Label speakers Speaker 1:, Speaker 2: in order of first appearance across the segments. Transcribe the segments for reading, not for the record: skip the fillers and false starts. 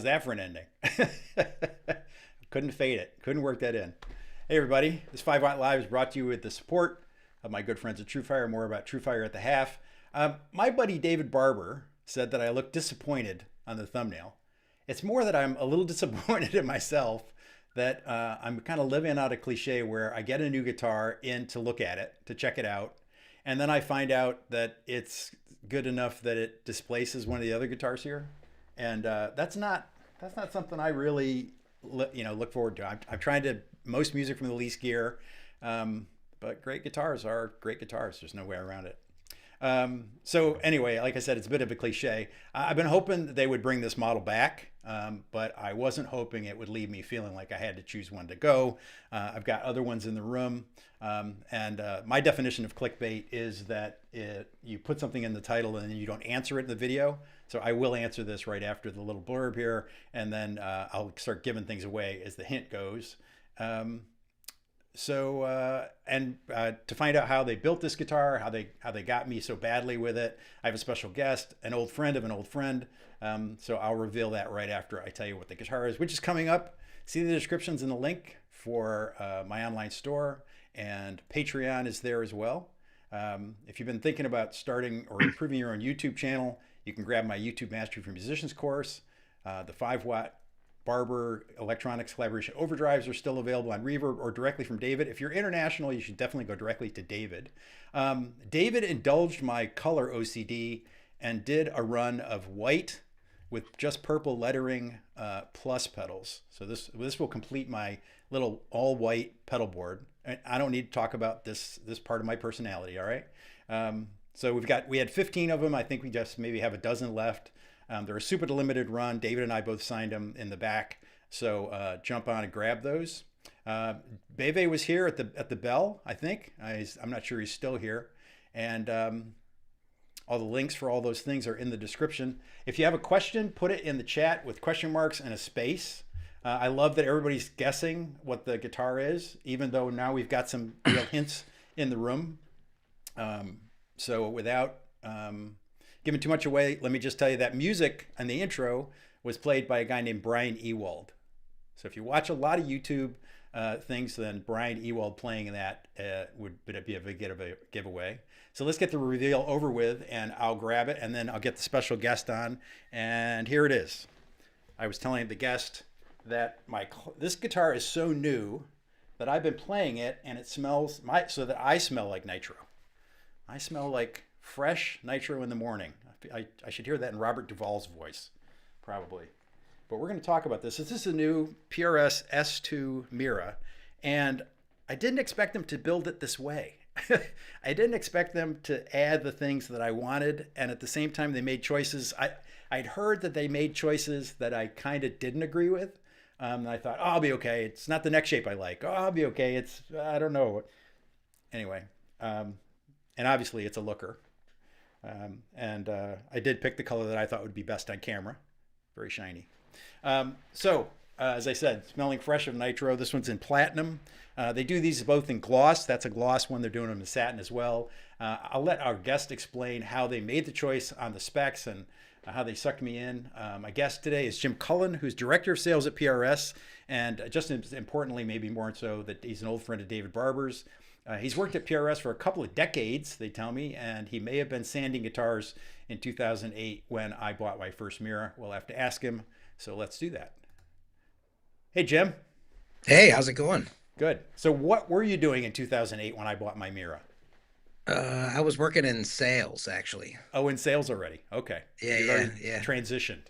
Speaker 1: that for an ending? Couldn't fade it. Couldn't work that in. Hey everybody, this 5 Watt Live is brought to you with the support of my good friends at TrueFire. More about TrueFire at the half. My buddy David Barber said that I look disappointed on the thumbnail. It's more that I'm a little disappointed in myself that I'm kind of living out a cliche where I get a new guitar in to look at it, to check it out, and then I find out that it's good enough that it displaces one of the other guitars here, and that's not something I really look forward to. I'm trying to most music from the least gear, but great guitars are great guitars. There's no way around it. So anyway, like I said, it's a bit of a cliche. I've been hoping that they would bring this model back, but I wasn't hoping it would leave me feeling like I had to choose one to go. I've got other ones in the room, and my definition of clickbait is that you put something in the title and then you don't answer it in the video. So I will answer this right after the little blurb here, and then I'll start giving things away as the hint goes. To find out how they built this guitar, how they got me so badly with it, I have a special guest, an old friend of an old friend. So I'll reveal that right after I tell you what the guitar is, which is coming up. See the descriptions in the link for my online store, and Patreon is there as well. If you've been thinking about starting or improving your own YouTube channel, you can grab my YouTube Mastery for Musicians course. The 5 Watt Barber electronics collaboration overdrives are still available on Reverb or directly from David. If you're international, you should definitely go directly to David. David indulged my color OCD and did a run of white with just purple lettering plus pedals. So this will complete my little all white pedal board. I don't need to talk about this part of my personality. All right. So we had 15 of them. I think we just maybe have a dozen left. They're a super limited run. David and I both signed them in the back. So jump on and grab those. Beve was here at the bell, I think. I'm not sure he's still here. And all the links for all those things are in the description. If you have a question, put it in the chat with question marks and a space. I love that everybody's guessing what the guitar is, even though now we've got some real hints in the room. So without giving too much away, let me just tell you that music and the intro was played by a guy named Brian Ewald. So if you watch a lot of YouTube things, then Brian Ewald playing that would be a big giveaway. So let's get the reveal over with, and I'll grab it, and then I'll get the special guest on. And here it is. I was telling the guest that this guitar is so new that I've been playing it, and it smells so that I smell like nitro. I smell like fresh nitro in the morning. I should hear that in Robert Duvall's voice, probably. But we're going to talk about this. This is a new PRS S2 Mira, and I didn't expect them to build it this way. I didn't expect them to add the things that I wanted, and at the same time they made choices. I'd heard that they made choices that I kind of didn't agree with. And I thought, oh, I'll be okay. It's not the neck shape I like. Oh, I'll be okay. I don't know. Anyway, and obviously it's a looker. I did pick the color that I thought would be best on camera. Very shiny. As I said, smelling fresh of nitro. This one's in platinum. They do these both in gloss. That's a gloss one. They're doing them in satin as well. I'll let our guest explain how they made the choice on the specs and how they sucked me in. My guest today is Jim Cullen, who's Director of Sales at PRS. And just as importantly, maybe more so, that he's an old friend of David Barber's. He's worked at PRS for a couple of decades, they tell me, and he may have been sanding guitars in 2008 when I bought my first Mira. We'll have to ask him, so let's do that. Hey, Jim.
Speaker 2: Hey, how's it going?
Speaker 1: Good. So what were you doing in 2008 when I bought my Mira?
Speaker 2: I was working in sales, actually.
Speaker 1: Oh, in sales already. Okay.
Speaker 2: Yeah.
Speaker 1: Transitioned.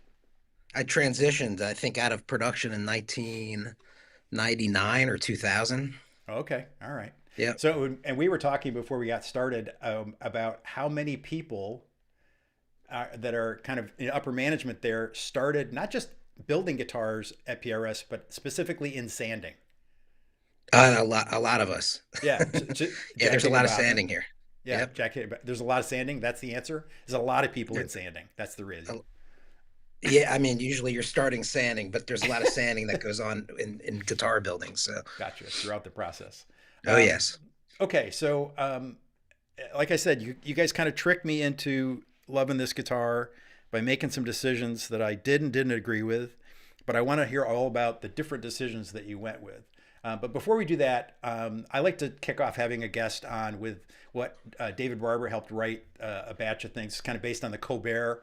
Speaker 2: I transitioned, I think, out of production in 1999 or 2000.
Speaker 1: Okay. All right.
Speaker 2: Yeah.
Speaker 1: So, and we were talking before we got started about how many people that are kind of in upper management there started not just building guitars at PRS, but specifically in sanding.
Speaker 2: A lot of us.
Speaker 1: Yeah.
Speaker 2: Yeah, there's a lot of sanding here.
Speaker 1: Yeah,
Speaker 2: Yep.
Speaker 1: Jack, there's a lot of sanding. That's the answer. There's a lot of people in sanding. That's the reason.
Speaker 2: Yeah, I mean, usually you're starting sanding, but there's a lot of sanding that goes on in guitar building. So
Speaker 1: Gotcha. Throughout the process.
Speaker 2: Oh, yes.
Speaker 1: Okay, so like I said, you guys kind of tricked me into loving this guitar by making some decisions that I didn't agree with. but I want to hear all about the different decisions that you went with. But before we do that, I like to kick off having a guest on with what David Barber helped write a batch of things, kind of based on the Colbert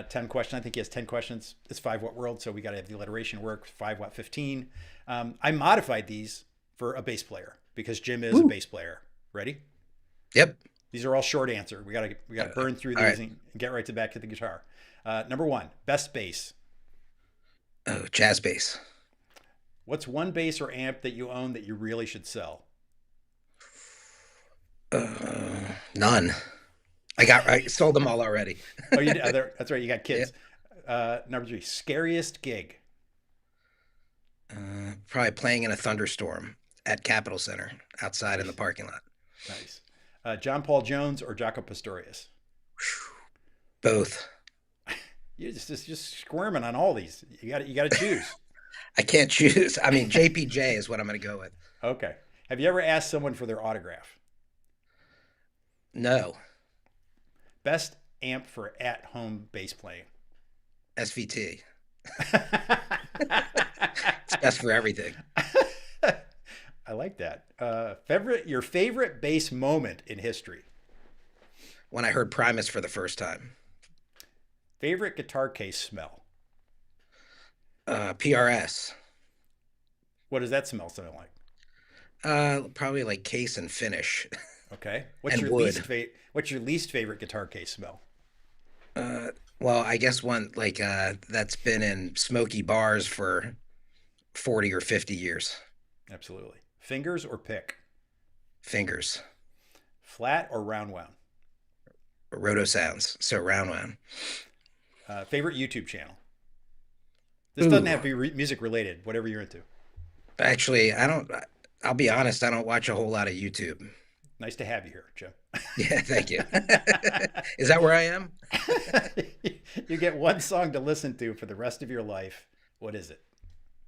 Speaker 1: 10 question. I think he has 10 questions. It's 5 Watt World, so we got to have the alliteration work. 5 Watt 15. I modified these for a bass player because Jim is a bass player. Ready?
Speaker 2: Yep.
Speaker 1: These are all short answer. We got to burn through these
Speaker 2: right.
Speaker 1: and get right to back to the guitar. Number 1, best bass.
Speaker 2: Oh, jazz bass.
Speaker 1: What's one bass or amp that you own that you really should sell?
Speaker 2: None. I sold them all already.
Speaker 1: Oh, you did? That's right. You got kids. Number 3, scariest gig.
Speaker 2: Probably playing in a thunderstorm at Capitol Center outside in the parking lot.
Speaker 1: Nice. John Paul Jones or Jaco Pastorius?
Speaker 2: Both.
Speaker 1: You're just squirming on all these. You got to choose.
Speaker 2: I can't choose. I mean, JPJ is what I'm going to go with.
Speaker 1: Okay. Have you ever asked someone for their autograph?
Speaker 2: No.
Speaker 1: Best amp for at-home bass playing?
Speaker 2: SVT. It's best for everything.
Speaker 1: I like that. Your favorite bass moment in history?
Speaker 2: When I heard Primus for the first time.
Speaker 1: Favorite guitar case smell?
Speaker 2: PRS.
Speaker 1: What does that smell sound like?
Speaker 2: Probably like case and finish.
Speaker 1: Okay.
Speaker 2: And wood.
Speaker 1: What's your least favorite guitar case smell?
Speaker 2: Well, I guess one like that's been in smoky bars for 40 or 50 years.
Speaker 1: Absolutely. Fingers or pick?
Speaker 2: Fingers.
Speaker 1: Flat or round wound?
Speaker 2: Roto sounds. So round wound.
Speaker 1: Favorite YouTube channel? This doesn't have to be music related, whatever you're into.
Speaker 2: Actually, I'll be honest, I don't watch a whole lot of YouTube.
Speaker 1: Nice to have you here, Jim.
Speaker 2: Yeah, thank you. Is that where I am?
Speaker 1: You get one song to listen to for the rest of your life. What is it?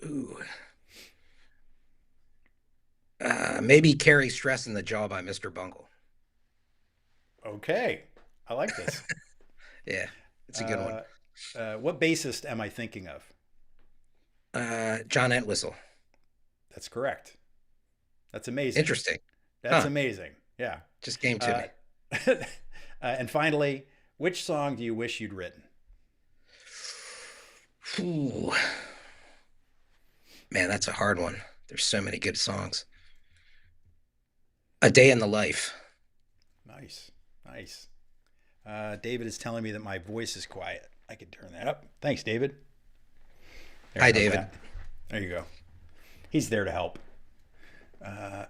Speaker 2: Ooh. Maybe Carry Stress in the Jaw by Mr. Bungle.
Speaker 1: Okay. I like this.
Speaker 2: Yeah, it's a good one.
Speaker 1: What bassist am I thinking of?
Speaker 2: John Entwistle.
Speaker 1: That's correct. That's amazing.
Speaker 2: Interesting.
Speaker 1: That's amazing. Yeah.
Speaker 2: Just came to
Speaker 1: me. And finally, which song do you wish you'd written?
Speaker 2: Ooh. Man, that's a hard one. There's so many good songs. A Day in the Life.
Speaker 1: Nice. Nice. David is telling me that my voice is quiet. I can turn that up. Thanks, David.
Speaker 2: Hi, David.
Speaker 1: That. There you go. He's there to help.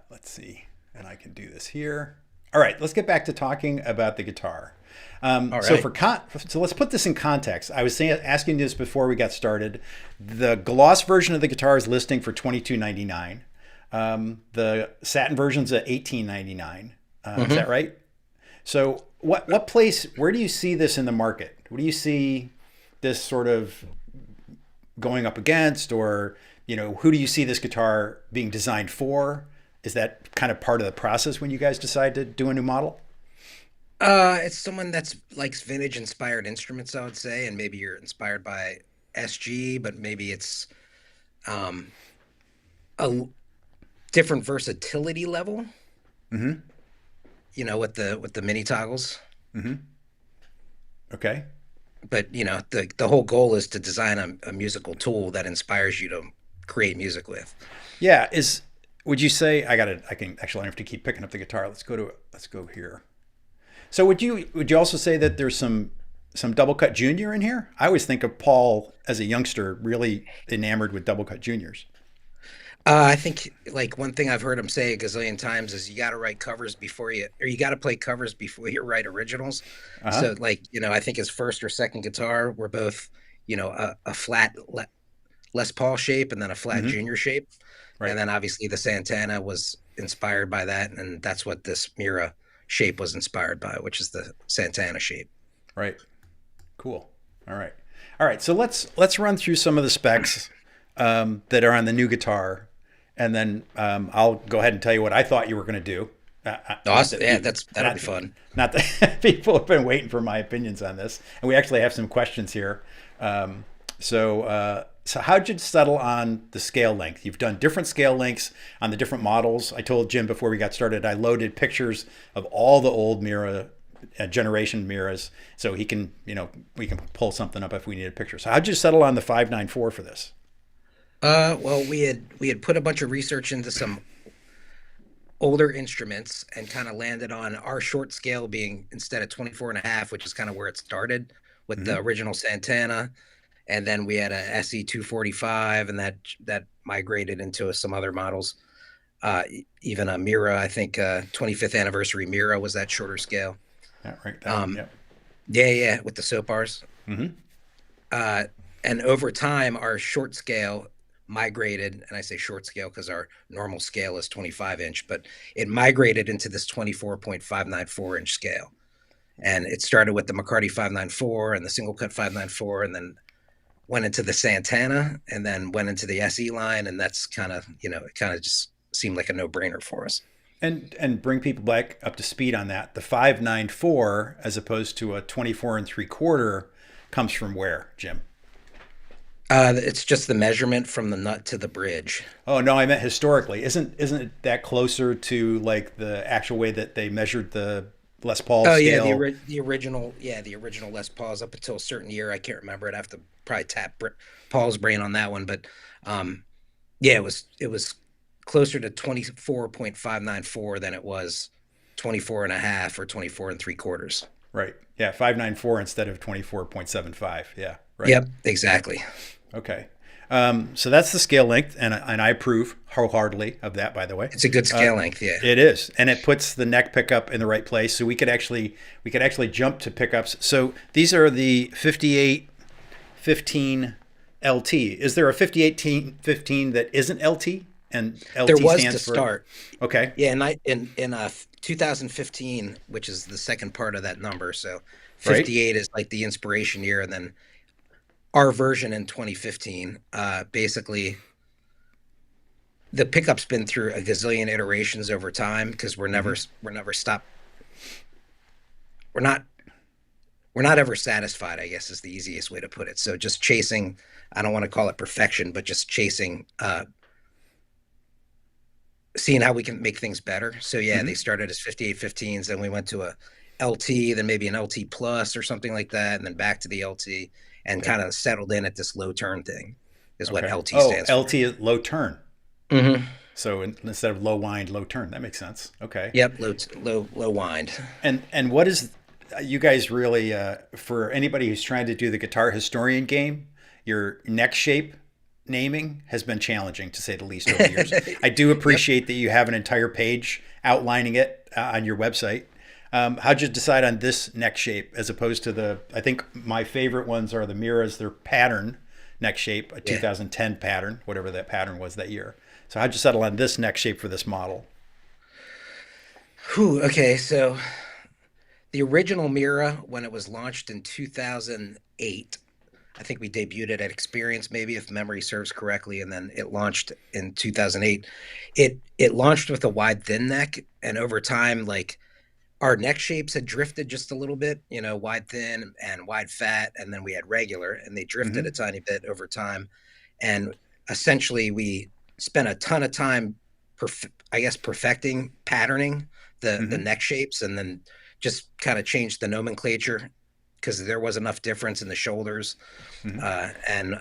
Speaker 1: Let's see. And I can do this here. All right, let's get back to talking about the guitar.
Speaker 2: All right.
Speaker 1: So let's put this in context. I was asking this before we got started. The gloss version of the guitar is listing for $22.99. The satin version's at $18.99. Is that right? So where do you see this in the market? What do you see this sort of going up against, or, who do you see this guitar being designed for? Is that kind of part of the process when you guys decide to do a new model?
Speaker 2: It's someone that's likes vintage inspired instruments, I would say, and maybe you're inspired by SG, but maybe it's a different versatility level.
Speaker 1: Mm-hmm.
Speaker 2: With the mini toggles.
Speaker 1: Mm-hmm. Okay.
Speaker 2: But the whole goal is to design a musical tool that inspires you to create music with.
Speaker 1: Yeah. Would you say I don't have to keep picking up the guitar. Let's go here. So would you also say that there's some double cut junior in here? I always think of Paul as a youngster really enamored with double cut juniors.
Speaker 2: I think like one thing I've heard him say a gazillion times is you got to write covers you got to play covers before you write originals.
Speaker 1: Uh-huh.
Speaker 2: So I think his first or second guitar were both, a flat Les Paul shape and then a flat junior shape. Right. And then obviously the Santana was inspired by that. And that's what this Mira shape was inspired by, which is the Santana shape.
Speaker 1: Right. Cool. All right. So let's run through some of the specs that are on the new guitar. And then I'll go ahead and tell you what I thought you were going to do.
Speaker 2: Awesome. That'll be fun.
Speaker 1: Not that people have been waiting for my opinions on this. And we actually have some questions here. So So how'd you settle on the scale length? You've done different scale lengths on the different models. I told Jim before we got started, I loaded pictures of all the old Mira generation Miras, so he can, we can pull something up if we need a picture. So how'd you settle on the 594 for this?
Speaker 2: Well, we had put a bunch of research into some older instruments and kind of landed on our short scale being instead of 24.5, which is kind of where it started with the original Santana. And then we had a SE 245, and that migrated into some other models. Even a Mira, I think 25th anniversary Mira was that shorter scale.
Speaker 1: Yeah, right.
Speaker 2: Yeah, with the soap bars.
Speaker 1: Mm-hmm.
Speaker 2: And over time, our short scale migrated, and I say short scale because our normal scale is 25 inch, but it migrated into this 24.594 inch scale. And it started with the McCarty 594 and the single cut 594, and then went into the Santana, and then went into the SE line. And that's kind of, it kind of just seemed like a no brainer for us.
Speaker 1: And bring people back up to speed on that. The 594, as opposed to a 24 3/4, comes from where, Jim?
Speaker 2: It's just the measurement from the nut to the bridge.
Speaker 1: Oh no, I meant historically. Isn't it that closer to like the actual way that they measured the Les Paul scale?
Speaker 2: Yeah, the original Les Pauls up until a certain year. I can't remember. I'd have to probably tap Paul's brain on that one, but it was closer to 24.594 than it was 24.5 or 24 3/4.
Speaker 1: Right. Yeah, 594 instead of 24.75. Yeah. Right.
Speaker 2: Yep. Exactly.
Speaker 1: Okay. So that's the scale length, and I approve wholeheartedly of that, by the way.
Speaker 2: It's a good scale length, yeah.
Speaker 1: It is, and it puts the neck pickup in the right place. So we could actually jump to pickups. So these are the 5815 LT. Is there a 5815 that isn't LT? And LT
Speaker 2: there was
Speaker 1: stands
Speaker 2: to start.
Speaker 1: Okay.
Speaker 2: Yeah, and in 2015, which is the second part of that number. So 58 is like the inspiration year, and then our version in 2015, basically the pickup's been through a gazillion iterations over time because we're never stopped. We're not ever satisfied, I guess is the easiest way to put it. So just chasing, I don't want to call it perfection, but just chasing, seeing how we can make things better. So yeah, they started as 5815s, then we went to a LT, then maybe an LT plus or something like that, and then back to the LT, and kind of settled in at this low turn thing is what LT stands for.
Speaker 1: LT is low turn.
Speaker 2: Mm-hmm.
Speaker 1: So instead of low wind, low turn. That makes sense. Okay.
Speaker 2: Yep, low wind.
Speaker 1: And what is, you guys really, for anybody who's trying to do the guitar historian game, your neck shape naming has been challenging, to say the least, over the years. I do appreciate that you have an entire page outlining it on your website. How'd you decide on this neck shape as opposed to I think my favorite ones are the Miras, their pattern neck shape, a 2010 pattern, whatever that pattern was that year. So how'd you settle on this neck shape for this model?
Speaker 2: Okay, so the original Mira, when it was launched in 2008, I think we debuted it at Experience, maybe, if memory serves correctly, and then it launched in 2008. It launched with a wide thin neck, and over time, like, our neck shapes had drifted just a little bit, wide thin and wide fat, and then we had regular, and they drifted a tiny bit over time. And essentially, we spent a ton of time, perfecting patterning the neck shapes, and then just kind of changed the nomenclature because there was enough difference in the shoulders and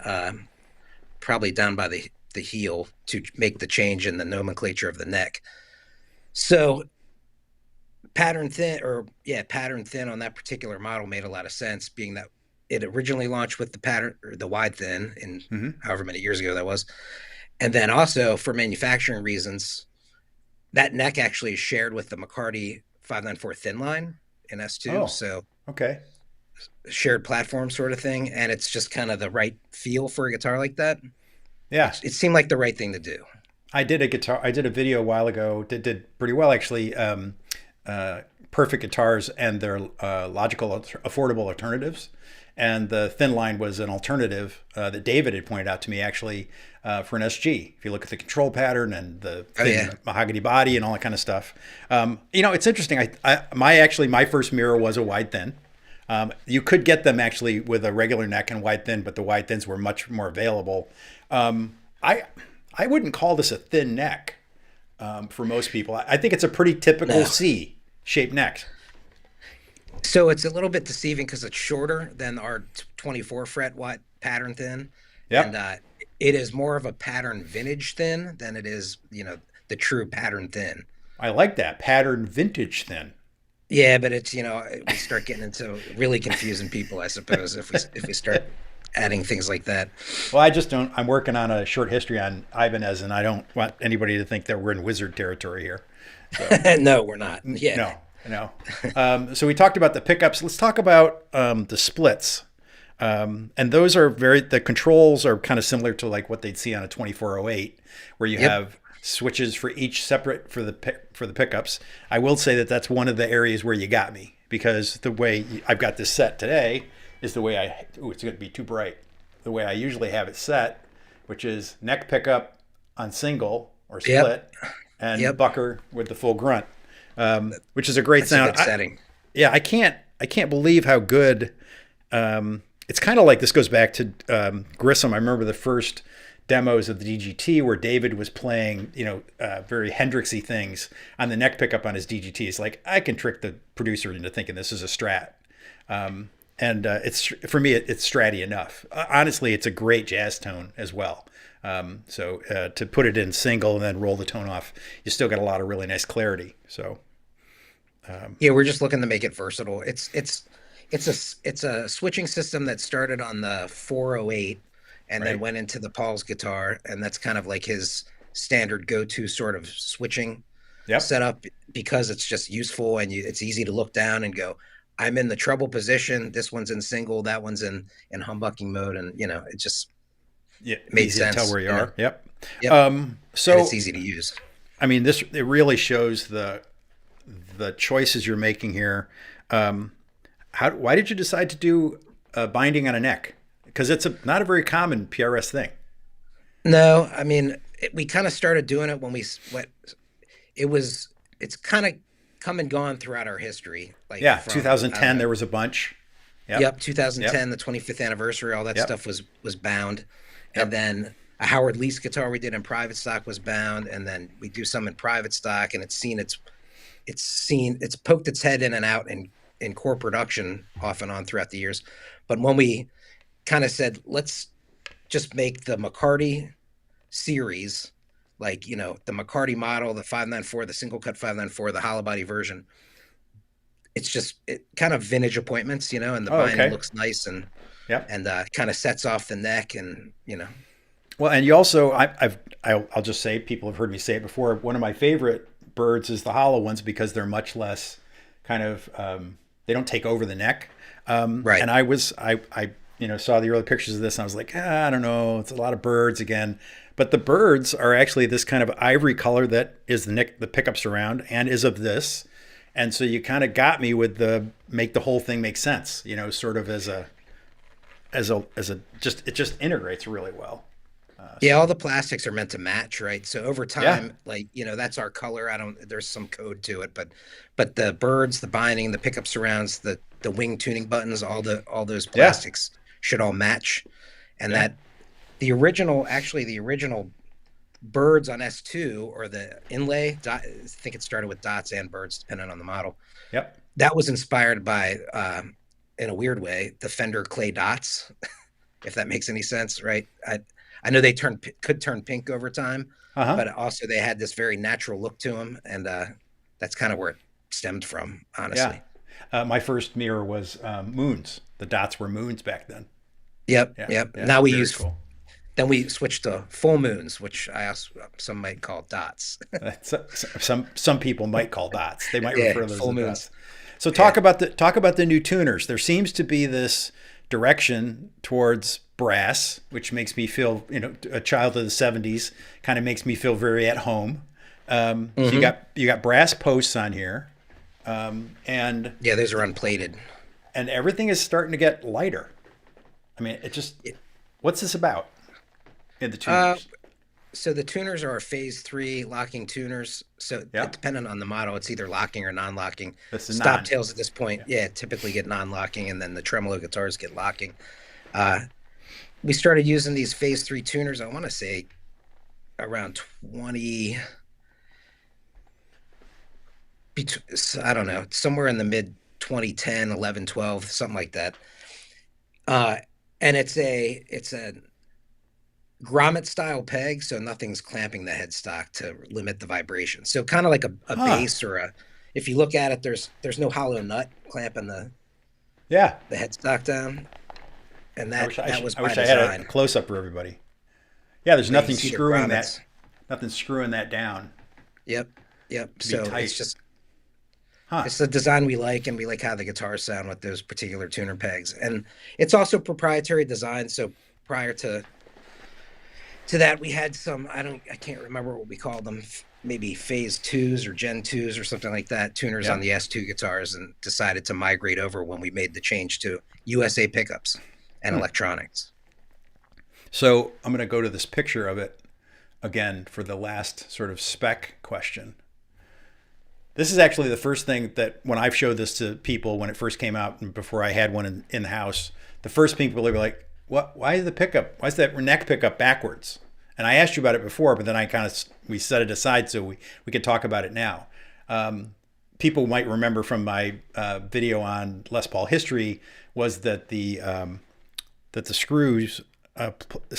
Speaker 2: probably down by the heel to make the change in the nomenclature of the neck. So pattern thin on that particular model made a lot of sense, being that it originally launched with the pattern or the wide thin in however many years ago that was. And then also for manufacturing reasons, that neck actually is shared with the McCarty 594 thin line in S2.
Speaker 1: Oh,
Speaker 2: so
Speaker 1: okay.
Speaker 2: Shared platform sort of thing. And it's just kind of the right feel for a guitar like that.
Speaker 1: Yeah.
Speaker 2: It seemed like the right thing to do.
Speaker 1: I did a video a while ago, did pretty well actually. Perfect guitars and their logical, affordable alternatives. And the thin line was an alternative that David had pointed out to me actually for an SG. If you look at the control pattern and the thin mahogany body and all that kind of stuff. It's interesting. My first Mira was a wide thin. You could get them actually with a regular neck and wide thin, but the wide thins were much more available. I I wouldn't call this a thin neck for most people. I think it's a pretty typical
Speaker 2: No.
Speaker 1: C shaped neck.
Speaker 2: So it's a little bit deceiving because it's shorter than our 24 fret wide pattern thin, and
Speaker 1: Yep.
Speaker 2: it is more of a pattern vintage thin than it is, the true pattern thin.
Speaker 1: I like that pattern vintage thin.
Speaker 2: Yeah, but it's we start getting into really confusing people, I suppose, if we start adding things like that.
Speaker 1: Well, I just don't. I'm working on a short history on Ibanez, and I don't want anybody to think that we're in wizard territory here. So
Speaker 2: No, we're not. Yeah.
Speaker 1: no, no. So we talked about the pickups. Let's talk about the splits. And those are the controls are kind of similar to like what they'd see on a 2408, where you
Speaker 2: Yep.
Speaker 1: have switches for each separate for the pickups. I will say that that's one of the areas where you got me, because the way I've got this set today is the way it's going to be too bright. The way I usually have it set, which is neck pickup on single or
Speaker 2: Yep.
Speaker 1: split, and
Speaker 2: Yep.
Speaker 1: bucker with the full grunt, which is a great
Speaker 2: That's a
Speaker 1: sound.
Speaker 2: good setting.
Speaker 1: Yeah, I can't believe how good. It's kind of like, this goes back to Grissom. I remember the first demos of the DGT where David was playing, very Hendrixy things on the neck pickup on his DGTs. Like, I can trick the producer into thinking this is a Strat. And it's, for me, it's Stratty enough. Honestly, it's a great jazz tone as well. So to put it in single and then roll the tone off, you still got a lot of really nice clarity. So
Speaker 2: Yeah, we're just looking to make it versatile. It's a switching system that started on the 408 and then
Speaker 1: right.
Speaker 2: went into the Paul's guitar, and that's kind of like his standard go-to sort of switching
Speaker 1: Yep.
Speaker 2: setup, because it's just useful and it's easy to look down and go, I'm in the treble position. This one's in single, that one's in humbucking mode, and it just
Speaker 1: Yeah,
Speaker 2: made
Speaker 1: easy to
Speaker 2: sense.
Speaker 1: tell where you are. Yep.
Speaker 2: Yep. And
Speaker 1: So
Speaker 2: it's easy to use.
Speaker 1: I mean, it really shows the choices you're making here. Why did you decide to do a binding on a neck? Because it's not a very common PRS thing.
Speaker 2: No, I mean, we kind of started doing it when it's kind of come and gone throughout our history. Like,
Speaker 1: Yeah,
Speaker 2: from,
Speaker 1: 2010 there was a bunch. Yep.
Speaker 2: Yep, 2010,
Speaker 1: Yep.
Speaker 2: the 25th anniversary, all that
Speaker 1: Yep.
Speaker 2: stuff was bound.
Speaker 1: Yep.
Speaker 2: And then a Howard Leese guitar we did in private stock was bound, and then we do some in private stock, and it's poked its head in and out in core production off and on throughout the years. But when we kind of said, let's just make the McCarty series, like, the McCarty model, the 594, the single cut 594, the hollow body version, it's just kind of vintage appointments, and the binding
Speaker 1: okay.
Speaker 2: looks nice, and
Speaker 1: Yep.
Speaker 2: kind of sets off the neck, and
Speaker 1: Well, and you also, I'll just say, people have heard me say it before. One of my favorite birds is the hollow ones, because they're much less kind of, they don't take over the neck.
Speaker 2: Right.
Speaker 1: And I saw the early pictures of this, and I was like, I don't know, it's a lot of birds again. But the birds are actually this kind of ivory color that is the pickups around, and is of this. And so you kind of got me with make the whole thing make sense, sort of as a it just integrates really well.
Speaker 2: Yeah, all the plastics are meant to match, right? So over time, like, that's our color. There's some code to it, but the birds, the binding, the pickup surrounds, the wing tuning buttons, all those plastics should all match. And that the original birds on S2, or the inlay, I think it started with dots and birds, depending on the model.
Speaker 1: Yep.
Speaker 2: That was inspired by, in a weird way, the Fender clay dots, if that makes any sense, right? I know they could turn pink over time, but also they had this very natural look to them, and that's kind of where it stemmed from, honestly.
Speaker 1: Yeah. My first mirror was moons. The dots were moons back then.
Speaker 2: Yep.
Speaker 1: Yeah.
Speaker 2: Now we use
Speaker 1: cool.
Speaker 2: Then we switched to full moons, which some might call dots.
Speaker 1: Some people might call dots. They might refer to those
Speaker 2: full
Speaker 1: as
Speaker 2: moons.
Speaker 1: dots. So talk about the new tuners. There seems to be this direction towards brass, which makes me feel, a child of the 70s, kind of makes me feel very at home. So you got brass posts on here, and
Speaker 2: yeah, those are unplated,
Speaker 1: and everything is starting to get lighter. I mean, what's this about in the tuners?
Speaker 2: So the tuners are phase three locking tuners. So
Speaker 1: Yeah,
Speaker 2: it depending on the model, it's either locking or non-locking.
Speaker 1: that's a
Speaker 2: Stop
Speaker 1: non.
Speaker 2: tails at this point,
Speaker 1: Yeah.
Speaker 2: yeah, typically get non-locking, and then the tremolo guitars get locking. Uh, we started using these phase three tuners, I want to say around 20, I don't know, somewhere in the mid 2010, 11, 12, something like that. Uh, and it's a grommet style peg, so nothing's clamping the headstock to limit the vibration. So kind of like a
Speaker 1: Huh.
Speaker 2: bass or a, if you look at it, there's no hollow nut clamping
Speaker 1: Yeah.
Speaker 2: the headstock down, and
Speaker 1: I
Speaker 2: that
Speaker 1: wish I,
Speaker 2: that was
Speaker 1: I
Speaker 2: by
Speaker 1: wish I had a
Speaker 2: design.
Speaker 1: close up for everybody. Yeah, there's
Speaker 2: So you can
Speaker 1: nothing
Speaker 2: see the
Speaker 1: screwing that.
Speaker 2: grommets.
Speaker 1: Nothing screwing that down
Speaker 2: Yep, yep.
Speaker 1: to be
Speaker 2: So
Speaker 1: tight. Huh.
Speaker 2: it's the design we like, and we like how the guitars sound with those particular tuner pegs, and it's also proprietary design. So prior to that, we had some, I can't remember what we called them, maybe phase twos or gen twos or something like that, tuners on
Speaker 1: Yeah.
Speaker 2: the S2 guitars, and decided to migrate over when we made the change to USA pickups and
Speaker 1: Hmm.
Speaker 2: electronics.
Speaker 1: So I'm going to go to this picture of it again for the last sort of spec question. This is actually the first thing that when I've showed this to people when it first came out and before I had one in the house, the first people they were like, "What? Why is the pickup? Why is that neck pickup backwards?" And I asked you about it before, but then I kind of we set it aside so we could talk about it now. People might remember from my video on Les Paul history was that the screws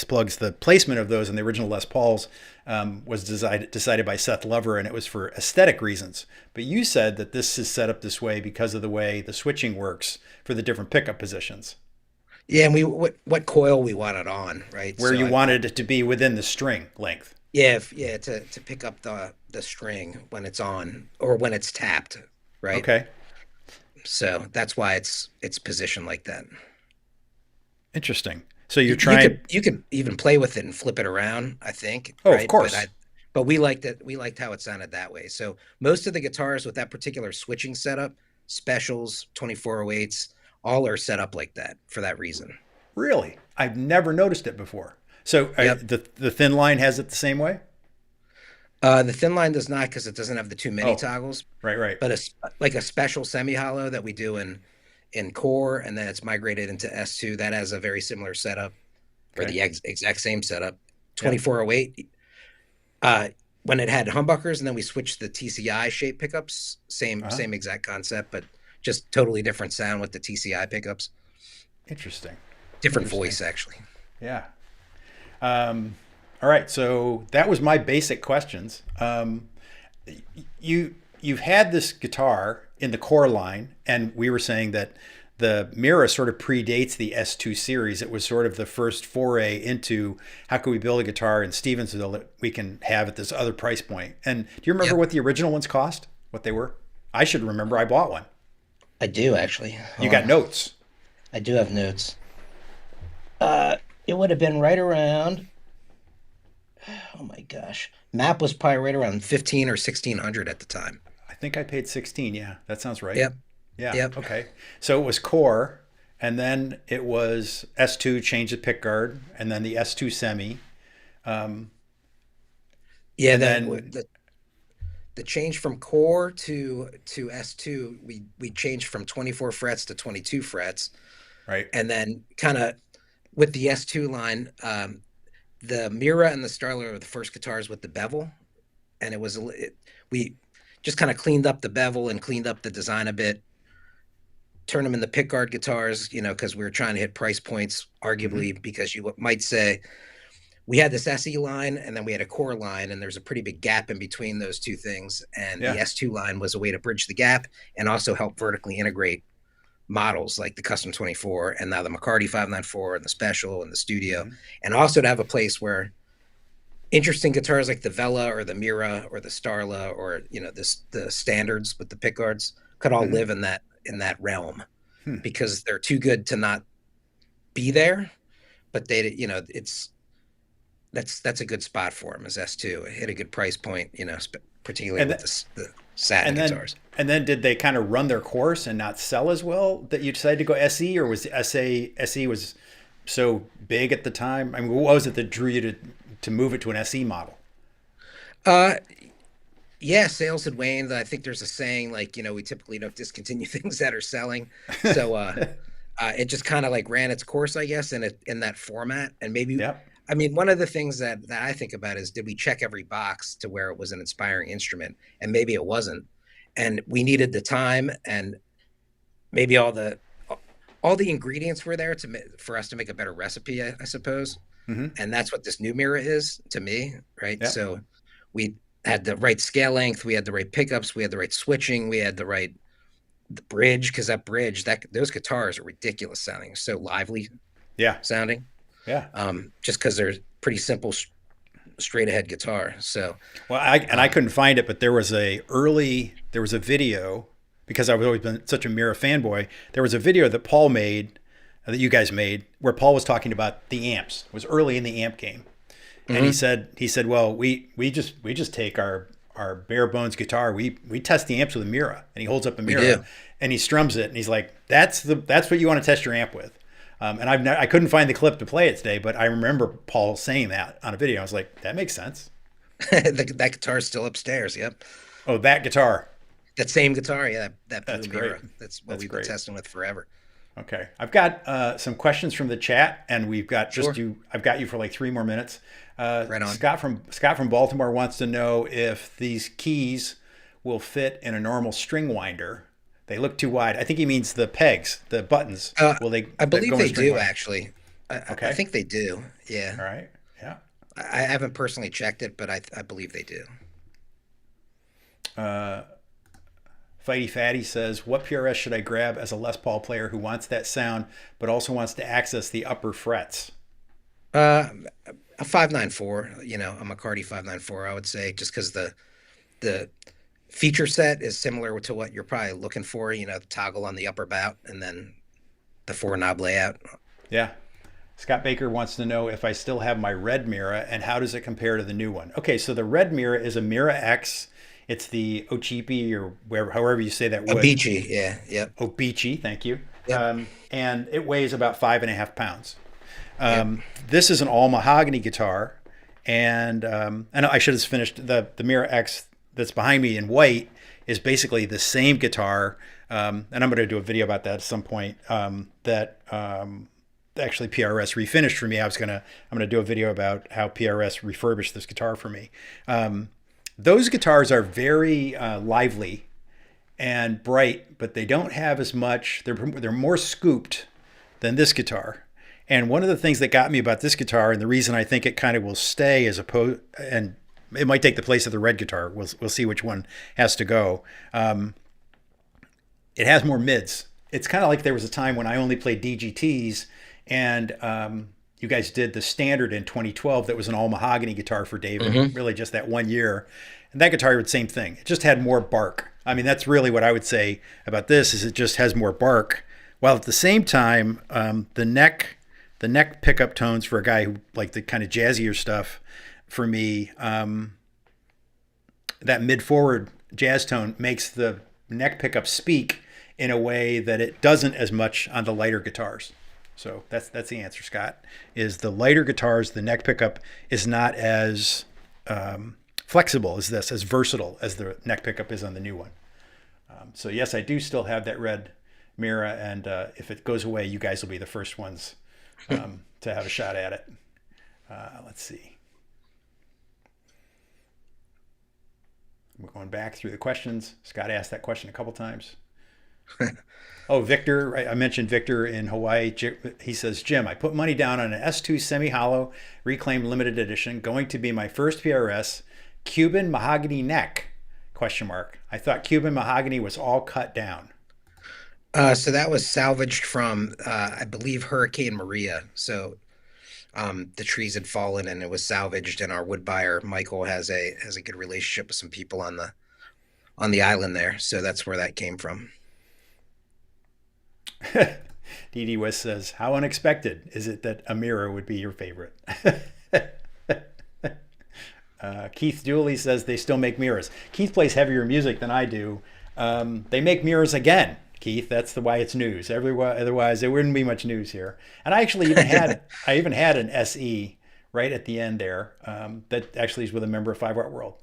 Speaker 1: plugs, the placement of those in the original Les Pauls was decided by Seth Lover, and it was for aesthetic reasons. But you said that this is set up this way because of the way the switching works for the different pickup positions,
Speaker 2: Yeah, and we what coil we want it on, right?
Speaker 1: where
Speaker 2: So
Speaker 1: you wanted it to be within the string length.
Speaker 2: yeah, yeah, to pick up the string when it's on or when it's tapped, right?
Speaker 1: Okay,
Speaker 2: So that's why it's positioned like that.
Speaker 1: interesting. So you're
Speaker 2: You
Speaker 1: trying.
Speaker 2: could even play with it and flip it around, I think,
Speaker 1: Oh, of
Speaker 2: right?
Speaker 1: course.
Speaker 2: But we liked it. We liked how it sounded that way. So most of the guitars with that particular switching setup, specials, 2408s, all are set up like that for that reason.
Speaker 1: Really, I've never noticed it before. So
Speaker 2: Yep.
Speaker 1: the thin line has it the same way.
Speaker 2: The thin line does not because it doesn't have the too many
Speaker 1: Oh,
Speaker 2: toggles,
Speaker 1: right, right.
Speaker 2: but like a special semi hollow that we do in core, and then it's migrated into S2. That has a very similar setup, or
Speaker 1: Okay.
Speaker 2: the exact same setup.
Speaker 1: Yeah.
Speaker 2: 2408. When it had humbuckers, and then we switched the TCI shape pickups.
Speaker 1: Uh-huh.
Speaker 2: Same exact concept, but just totally different sound with the TCI pickups.
Speaker 1: Interesting.
Speaker 2: Different
Speaker 1: Interesting.
Speaker 2: voice actually.
Speaker 1: Yeah. All right. So that was my basic questions. You've had this guitar in the core line, and we were saying that the Mira sort of predates the S2 series. It was sort of the first foray into how can we build a guitar in Stevensville that we can have at this other price point. And do you remember
Speaker 2: Yep,
Speaker 1: what the original ones cost? What they were? I should remember. I bought one.
Speaker 2: I do actually.
Speaker 1: You
Speaker 2: Hold
Speaker 1: got
Speaker 2: on.
Speaker 1: notes.
Speaker 2: I do have notes. It would have been right around. Oh my gosh, map was probably right around 15 or 1600 at the time.
Speaker 1: I think I paid 16. Yeah, that sounds right.
Speaker 2: Yep,
Speaker 1: Yeah.
Speaker 2: yep.
Speaker 1: Okay. So it was core, and then it was S2 change the pick guard, and then the S2 semi, um,
Speaker 2: Yeah,
Speaker 1: and then
Speaker 2: the change from core to S2, we changed from 24 frets to 22 frets,
Speaker 1: right.
Speaker 2: and then kind of with the S2 line, the Mira and the Starler were the first guitars with the bevel, and we just kind of cleaned up the bevel and cleaned up the design a bit, turned them into pickguard guitars, because we were trying to hit price points,
Speaker 1: Hmm.
Speaker 2: arguably, because you might say we had this SE line and then we had a core line, and there's a pretty big gap in between those two things. And the
Speaker 1: Yeah.
Speaker 2: S2 line was a way to bridge the gap and also help vertically integrate models like the Custom 24 and now the McCarty 594 and the Special and the Studio,
Speaker 1: Hmm.
Speaker 2: and also to have a place where interesting guitars like the Vela or the Mira or the Starla or the standards with the pickguards could all
Speaker 1: Hmm.
Speaker 2: live in that realm
Speaker 1: Hmm.
Speaker 2: because they're too good to not be there. But it's that's a good spot for them as S2. It hit a good price point, particularly
Speaker 1: And
Speaker 2: with
Speaker 1: th-
Speaker 2: the satin
Speaker 1: and then
Speaker 2: guitars.
Speaker 1: and then did they kind of run their course and not sell as well that you decided to go SE, or was SA SE was so big at the time? I mean, what was it that drew you to to move it to an SE model?
Speaker 2: Uh, yeah, sales had waned. I think there's a saying like, we typically don't discontinue things that are selling. So it just kind of like ran its course, I guess, in that format. And maybe,
Speaker 1: Yep.
Speaker 2: I mean, one of the things that I think about is, did we check every box to where it was an inspiring instrument? And maybe it wasn't. And we needed the time, and maybe all the ingredients were there for us to make a better recipe, I suppose.
Speaker 1: Mm-hmm.
Speaker 2: And that's what this new mirror is to me, right?
Speaker 1: Yep.
Speaker 2: So we had the right scale length, we had the right pickups, we had the right switching, we had the bridge, because those guitars are ridiculous sounding, so lively, sounding.
Speaker 1: Yeah.
Speaker 2: Just because they're pretty simple, straight ahead guitar. So
Speaker 1: well, I couldn't find it, but there was a video, because I've always been such a Mira fanboy. There was a video that Paul made, that you guys made, where Paul was talking about the amps. It was early in the amp game. And he said, well, we just take our bare bones guitar. We test the amps with a Mira, and he holds up a Mira and he strums it, and he's like, that's what you want to test your amp with. And I couldn't find the clip to play it today, but I remember Paul saying that on a video. I was like, that makes sense.
Speaker 2: That guitar's still upstairs. Yep.
Speaker 1: Oh, that guitar.
Speaker 2: That same guitar. Yeah. That
Speaker 1: That's
Speaker 2: blue Mira.
Speaker 1: great.
Speaker 2: That's what we've been testing with forever.
Speaker 1: Okay. I've got some questions from the chat, and we've got
Speaker 2: Sure.
Speaker 1: I've got you for like 3 more minutes.
Speaker 2: Right on.
Speaker 1: Scott from Baltimore wants to know if these keys will fit in a normal string winder. They look too wide. I think he means the pegs, the buttons. Will they?
Speaker 2: I believe they do,
Speaker 1: winder?
Speaker 2: actually. I think they do. Yeah.
Speaker 1: All right. Yeah.
Speaker 2: I haven't personally checked it, but I believe they do.
Speaker 1: Fighty Fatty says, what PRS should I grab as a Les Paul player who wants that sound, but also wants to access the upper frets?
Speaker 2: A 594, a McCarty 594, I would say, just because the feature set is similar to what you're probably looking for, the toggle on the upper bout and then the 4-knob layout.
Speaker 1: Yeah. Scott Baker wants to know if I still have my red Mira and how does it compare to the new one? Okay, so the red Mira is a Mira X. It's the Ocheapy, or however you say that wood.
Speaker 2: Obeachy, yeah, yep.
Speaker 1: Obeachy, thank you.
Speaker 2: Yep.
Speaker 1: And it weighs about 5.5 pounds.
Speaker 2: Yep.
Speaker 1: This is an all mahogany guitar, and I should have finished the Mira X that's behind me in white is basically the same guitar, and I'm going to do a video about that at some point. That actually PRS refinished for me. I'm going to do a video about how PRS refurbished this guitar for me. Those guitars are very lively and bright, but they don't have as much. They're more scooped than this guitar. And one of the things that got me about this guitar, and the reason I think it kind of will stay as opposed, and it might take the place of the red guitar. We'll see which one has to go. It has more mids. It's kind of like there was a time when I only played DGTs, and you guys did the standard in 2012 that was an all mahogany guitar for David, really just that 1 year. And that guitar did the same thing. It just had more bark. I mean, that's really what I would say about this, is it just has more bark. While at the same time, the neck pickup tones for a guy who like the kind of jazzier stuff, for me, that mid-forward jazz tone makes the neck pickup speak in a way that it doesn't as much on the lighter guitars. So that's the answer, Scott, is the lighter guitars, the neck pickup is not as flexible as this, as versatile as the neck pickup is on the new one. So yes, I do still have that red Mira, and if it goes away, you guys will be the first ones to have a shot at it. Let's see. We're going back through the questions. Scott asked that question a couple times. Oh, Victor, I mentioned Victor in Hawaii. He says, Jim, I put money down on an S2 semi-hollow reclaimed limited edition, going to be my first PRS, Cuban mahogany neck, ? I thought Cuban mahogany was all cut down.
Speaker 2: So that was salvaged from, I believe, Hurricane Maria. So the trees had fallen and it was salvaged, and our wood buyer, Michael, has a good relationship with some people on the island there. So that's where that came from.
Speaker 1: Dee West says, how unexpected is it that a Mira would be your favorite? Keith Dooley says they still make Miras. Keith plays heavier music than I do. They make Miras again, Keith. That's why it's news. Otherwise, there wouldn't be much news here. And I actually even had an SE right at the end there that actually is with a member of 5 Watt World.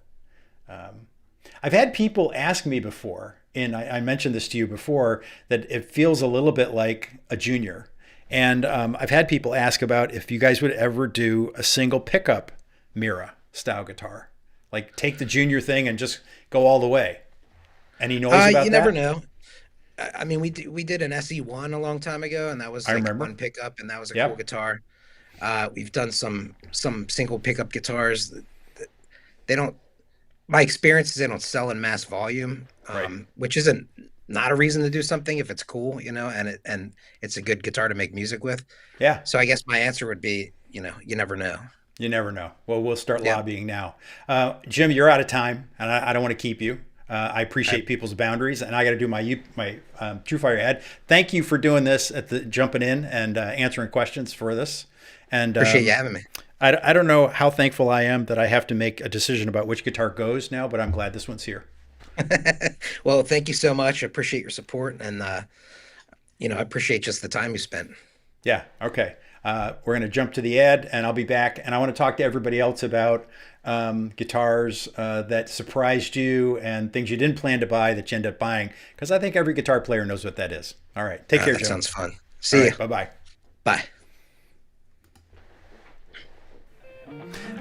Speaker 1: I've had people ask me before, and I mentioned this to you before, that it feels a little bit like a junior. And I've had people ask about if you guys would ever do a single pickup Mira style guitar, like take the junior thing and just go all the way. Any noise about that?
Speaker 2: You never know. I mean, we did an SE1 a long time ago, and that was
Speaker 1: I
Speaker 2: like
Speaker 1: remember.
Speaker 2: one pickup, and that was a
Speaker 1: Yep.
Speaker 2: cool guitar. We've done some single pickup guitars. They don't. My experience is they don't sell in mass volume,
Speaker 1: Right.
Speaker 2: which isn't not a reason to do something if it's cool, and it's a good guitar to make music with.
Speaker 1: Yeah.
Speaker 2: So I guess my answer would be, you never know.
Speaker 1: You never know. Well, we'll start
Speaker 2: Yeah.
Speaker 1: lobbying now. Jim, you're out of time, and I don't want to keep you. I appreciate people's boundaries, and I got to do my TrueFire ad. Thank you for doing this jumping in and answering questions for this. And
Speaker 2: Appreciate you having me.
Speaker 1: I don't know how thankful I am that I have to make a decision about which guitar goes now, but I'm glad this one's here.
Speaker 2: Well, thank you so much. I appreciate your support, and I appreciate just the time you spent.
Speaker 1: Yeah. Okay. We're going to jump to the ad, and I'll be back. And I want to talk to everybody else about guitars that surprised you and things you didn't plan to buy that you end up buying, because I think every guitar player knows what that is. All right. Take care,
Speaker 2: That
Speaker 1: Jim.
Speaker 2: sounds fun. See you.
Speaker 1: Bye-bye.
Speaker 2: Bye.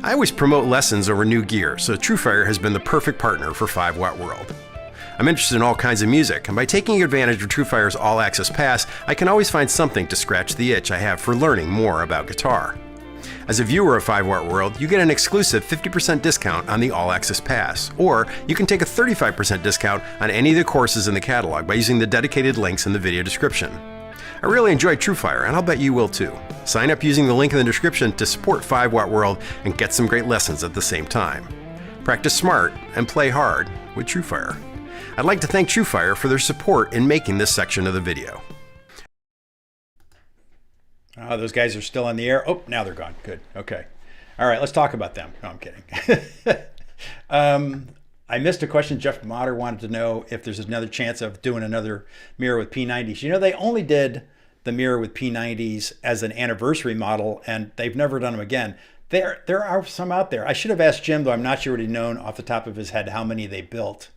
Speaker 3: I always promote lessons over new gear, so TrueFire has been the perfect partner for 5 Watt World. I'm interested in all kinds of music, and by taking advantage of TrueFire's All Access Pass, I can always find something to scratch the itch I have for learning more about guitar. As a viewer of 5 Watt World, you get an exclusive 50% discount on the All Access Pass, or you can take a 35% discount on any of the courses in the catalog by using the dedicated links in the video description. I really enjoy TrueFire, and I'll bet you will too. Sign up using the link in the description to support 5 Watt World and get some great lessons at the same time. Practice smart and play hard with TrueFire. I'd like to thank TrueFire for their support in making this section of the video.
Speaker 1: Oh, those guys are still on the air. Oh, now they're gone. Good. Okay. All right, let's talk about them. No, I'm kidding. I missed a question. Jeff Motter wanted to know if there's another chance of doing another mirror with P90s. You know, they only did the mirror with P90s as an anniversary model, and they've never done them again. There are some out there. I should have asked Jim, though I'm not sure what he'd known off the top of his head how many they built.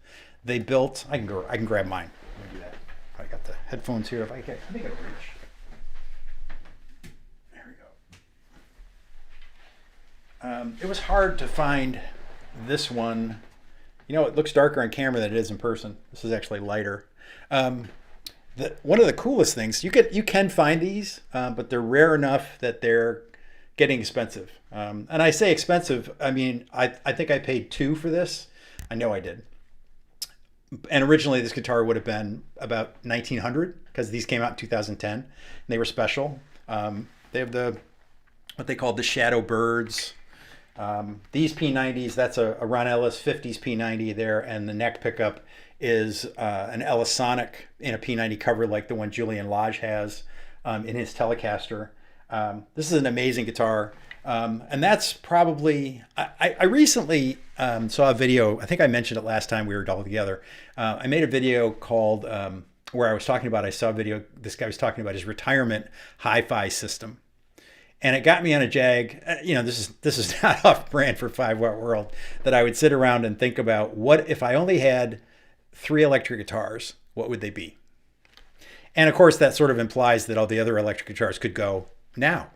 Speaker 1: They built. I can grab mine. Let me do that. I got the headphones here. If I think I can reach. There we go. It was hard to find this one. You know, it looks darker on camera than it is in person. This is actually lighter. One of the coolest things, you can find these, but they're rare enough that they're getting expensive. And I say expensive, I mean, I think I paid $2 for this. I know I did. And originally this guitar would have been about $1,900 because these came out in 2010 and they were special. They have what they called the Shadow Birds. These P90s, that's a Ron Ellis 50s P90 there, and the neck pickup is an Ellis Sonic in a P90 cover like the one Julian Lage has in his Telecaster. This is an amazing guitar. And that's probably, I recently saw a video, I think I mentioned it last time we were all together. I made a video called, where I was talking about, I saw a video, this guy was talking about his retirement hi-fi system. And it got me on a jag. You know, this is not off brand for 5 Watt World, that I would sit around and think about, what if I only had 3 electric guitars, what would they be? And of course, that sort of implies that all the other electric guitars could go now,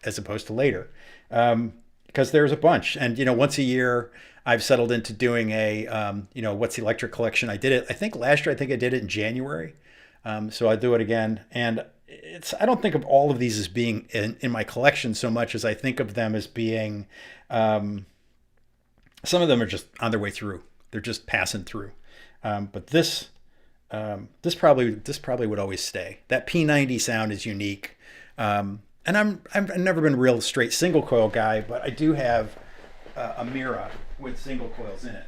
Speaker 1: as opposed to later, because there's a bunch. And, you know, once a year, I've settled into doing a, you know, what's the electric collection. I did it, I think last year, I think I did it in January. So I'll do it again. And I don't think of all of these as being in my collection so much as I think of them as being, some of them are just on their way through. They're just passing through. But this probably would always stay. That P90 sound is unique. And I've never been a real straight single coil guy, but I do have a Mira with single coils in it.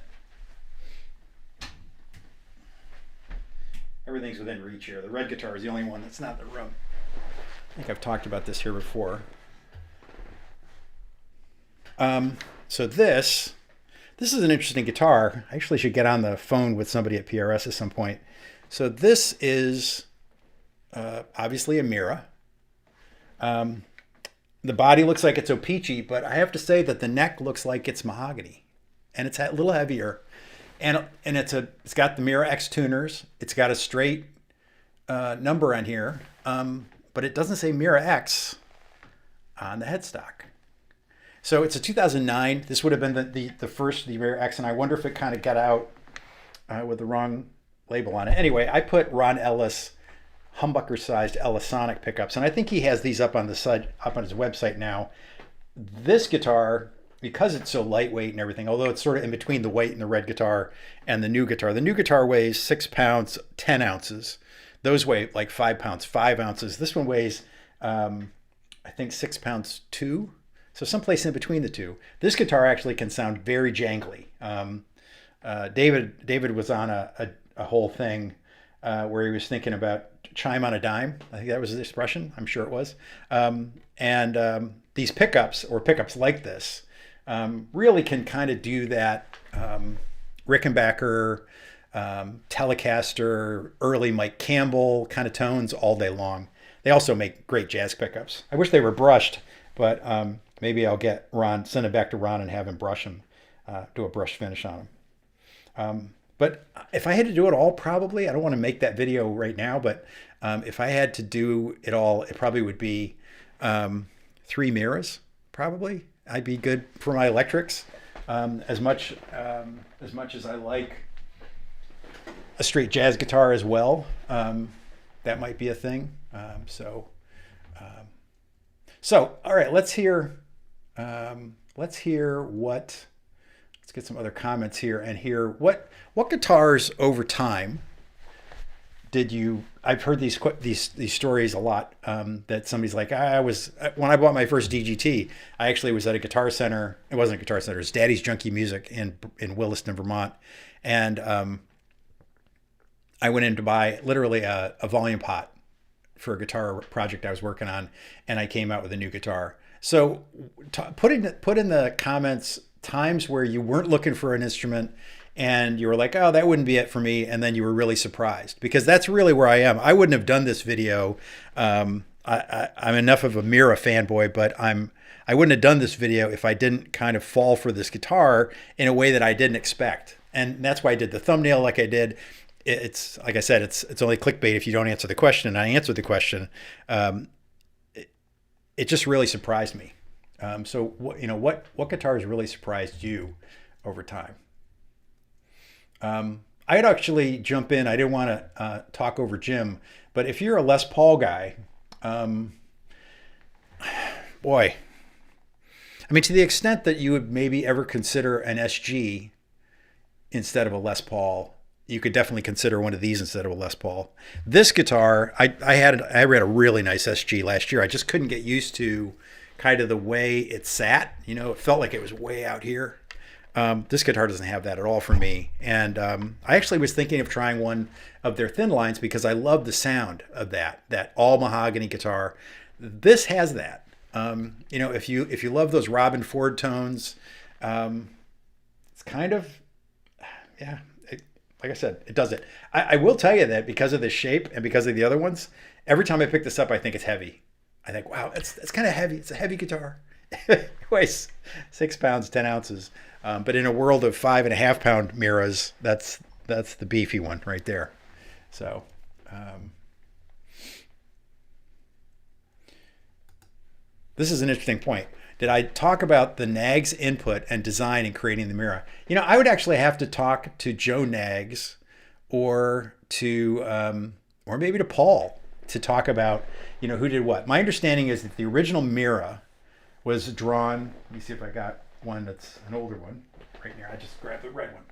Speaker 1: Everything's within reach here. The red guitar is the only one that's not in the room. I think I've talked about this here before. So this is an interesting guitar. I actually should get on the phone with somebody at PRS at some point. So this is obviously a Mira. the body looks like it's O-Pee-Chee, but I have to say that the neck looks like it's mahogany, and it's a little heavier, and it's got the Mira X tuners. It's got a straight number on here, but it doesn't say Mira X on the headstock. So it's a 2009. This would have been the first the Mira X, and I wonder if it kind of got out with the wrong label on it. Anyway, I put Ron Ellis humbucker-sized Ellisonic pickups, and I think he has these up on his website now. This guitar, because it's so lightweight and everything, although it's sort of in between the white and the red guitar and the new guitar. The new guitar weighs 6 pounds 10 ounces. Those weigh like 5 pounds 5 ounces. This one weighs I think 6 pounds 2, so someplace in between the two. This guitar actually can sound very jangly. David was on a whole thing where he was thinking about chime on a dime. I think that was his expression. I'm sure it was. These pickups, or pickups like this, really can kind of do that Rickenbacker, Telecaster, early Mike Campbell kind of tones all day long. They also make great jazz pickups. I wish they were brushed, but maybe I'll get Ron, send it back to Ron and have him brush them, do a brush finish on them. But if I had to do it all, probably, I don't want to make that video right now, but if I had to do it all, it probably would be 3 Miras, probably. I'd be good for my electrics. As much as I like a straight jazz guitar as well, that might be a thing. So all right, let's hear what. Let's get some other comments here and hear what guitars over time did you. I've heard these stories a lot, that somebody's like, when I bought my first DGT, I actually was at a Guitar Center. It wasn't a Guitar Center. It was Daddy's Junkie Music in Williston, Vermont, and I went in to buy literally a volume pot for a guitar project I was working on, and I came out with a new guitar. So put in the comments times where you weren't looking for an instrument and you were like, oh, that wouldn't be it for me, and then you were really surprised, because that's really where I am. I wouldn't have done this video. I'm enough of a Mira fanboy, but I wouldn't have done this video if I didn't kind of fall for this guitar in a way that I didn't expect. And that's why I did the thumbnail like I did. It's like I said, it's only clickbait if you don't answer the question, and I answered the question. It just really surprised me. So what guitars really surprised you over time? I'd actually jump in. I didn't want to talk over Jim, but if you're a Les Paul guy, boy, I mean, to the extent that you would maybe ever consider an SG instead of a Les Paul, you could definitely consider one of these instead of a Les Paul. This guitar, I read a really nice SG last year. I just couldn't get used to kind of the way it sat. It felt like it was way out here. This guitar doesn't have that at all for me. And I actually was thinking of trying one of their thin lines because I love the sound of that all mahogany guitar. This has that. If you love those Robin Ford tones, it's kind of, yeah. Like I said, it does it. I will tell you that because of the shape and because of the other ones, every time I pick this up, I think it's heavy. I think, wow, it's kind of heavy. It's a heavy guitar. It weighs 6 pounds 10 ounces. But in a world of 5.5 pound Miras, that's the beefy one right there. So, this is an interesting point. Did I talk about the Nags input and design in creating the Mira? I would actually have to talk to Joe Nags or maybe to Paul to talk about, who did what. My understanding is that the original Mira was drawn. Let me see if I got one that's an older one right here. I just grabbed the red one.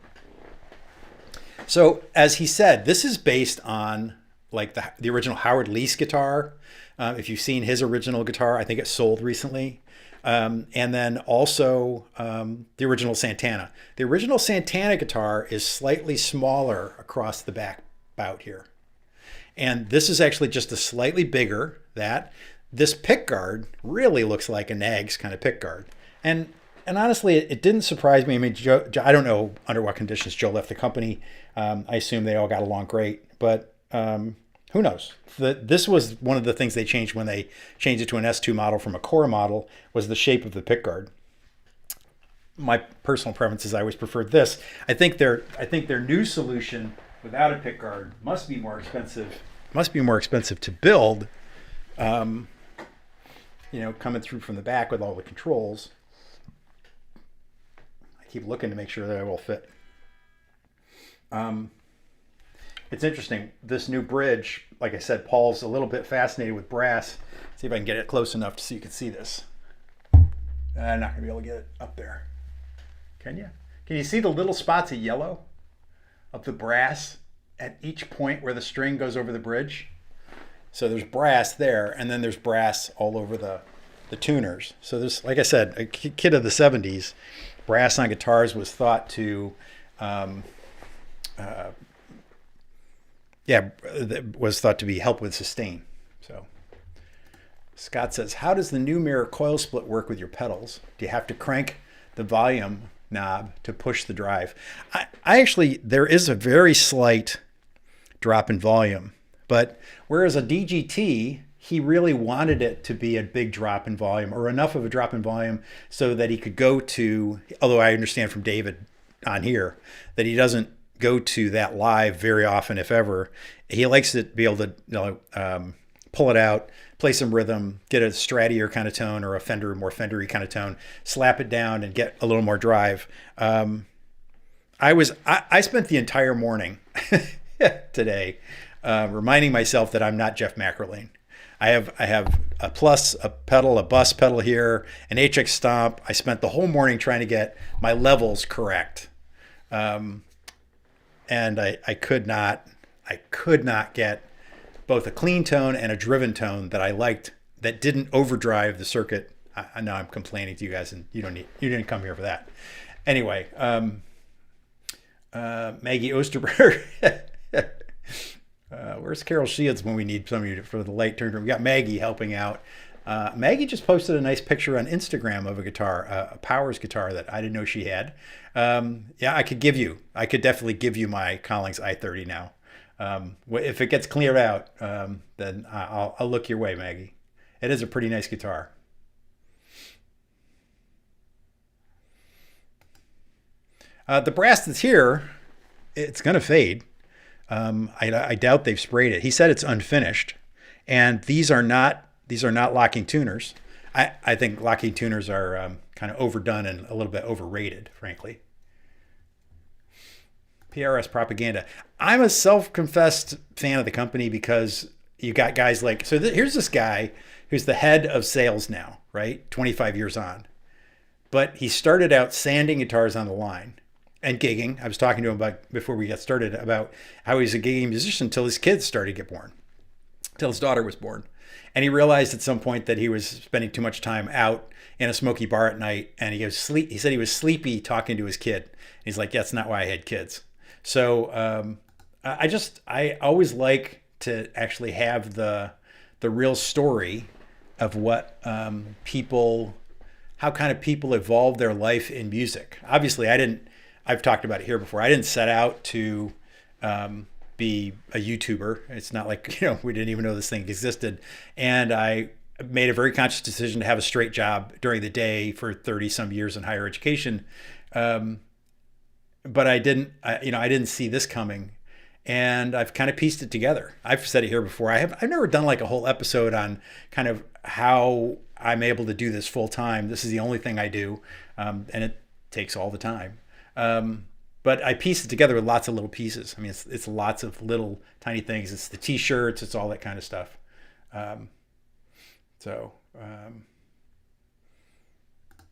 Speaker 1: So as he said, this is based on like the original Howard Leese guitar. If you've seen his original guitar, I think it sold recently. And then also the original Santana. The original Santana guitar is slightly smaller across the back bout here. And this is actually just a slightly bigger that. This pickguard really looks like a Nags kind of pickguard. And honestly, it didn't surprise me. I mean, Joe, I don't know under what conditions Joe left the company. I assume they all got along great. But Who knows? This was one of the things they changed when they changed it to an S2 model from a core model, was the shape of the pickguard. My personal preference is I always preferred this. I think their new solution without a pickguard must be more expensive. Must be more expensive to build. Coming through from the back with all the controls. I keep looking to make sure that I will fit. It's interesting. This new bridge, like I said, Paul's a little bit fascinated with brass. See if I can get it close enough so you can see this. I'm not gonna be able to get it up there. Can you? Can you see the little spots of yellow of the brass at each point where the string goes over the bridge? So there's brass there, and then there's brass all over the tuners. So there's, like I said, a kid of the 70s, brass on guitars was thought to help with sustain. So Scott says, how does the new mirror coil split work with your pedals? Do you have to crank the volume knob to push the drive? I actually, there is a very slight drop in volume, but whereas a DGT, he really wanted it to be a big drop in volume, or enough of a drop in volume so that he could go to, although I understand from David on here that he doesn't go to that live very often, if ever. He likes to be able to pull it out, play some rhythm, get a strattier kind of tone, or a more Fendery kind of tone, slap it down and get a little more drive. I spent the entire morning today reminding myself that I'm not Jeff McElraine. I have a plus, a pedal, a bus pedal here, an HX stomp. I spent the whole morning trying to get my levels correct. And I could not get both a clean tone and a driven tone that I liked, that didn't overdrive the circuit. I know I'm complaining to you guys, and you didn't come here for that. Anyway, Maggie Osterberg. Where's Carol Shields when we need somebody for the light turn? We got Maggie helping out. Maggie just posted a nice picture on Instagram of a guitar, a Powers guitar that I didn't know she had. Yeah, I could definitely give you my Collings I-30 now. If it gets cleared out, then I'll look your way, Maggie. It is a pretty nice guitar. The brass that's here, it's going to fade. I doubt they've sprayed it. He said it's unfinished, and these are not locking tuners. I think locking tuners are kind of overdone and a little bit overrated, frankly. PRS propaganda. I'm a self-confessed fan of the company because you got guys like, here's this guy who's the head of sales now, right? 25 years on. But he started out sanding guitars on the line and gigging. I was talking to him before we got started about how he's a gigging musician until his kids started to get born, till his daughter was born. And he realized at some point that he was spending too much time out in a smoky bar at night, and he said he was sleepy talking to his kid. He's like, yeah, that's not why I had kids. So I always like to actually have the real story of what how kind of people evolve their life in music. Obviously, I've talked about it here before. I didn't set out to be a YouTuber. It's not like, we didn't even know this thing existed. And I made a very conscious decision to have a straight job during the day for 30 some years in higher education. But I didn't see this coming, and I've kind of pieced it together. I've said it here before. I've never done like a whole episode on kind of how I'm able to do this full time. This is the only thing I do, and it takes all the time. But I piece it together with lots of little pieces. I mean, it's lots of little tiny things. It's the T-shirts. It's all that kind of stuff. There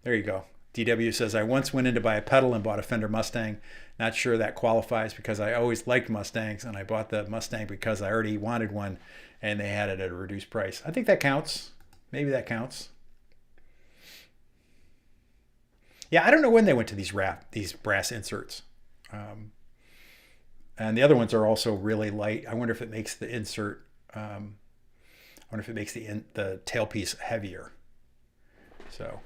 Speaker 1: you go. DW says, I once went in to buy a pedal and bought a Fender Mustang. Not sure that qualifies because I always liked Mustangs, and I bought the Mustang because I already wanted one and they had it at a reduced price. I think that counts. Maybe that counts. Yeah, I don't know when they went to these brass inserts. And the other ones are also really light. I wonder if it makes the insert, I wonder if it makes the tailpiece heavier. So.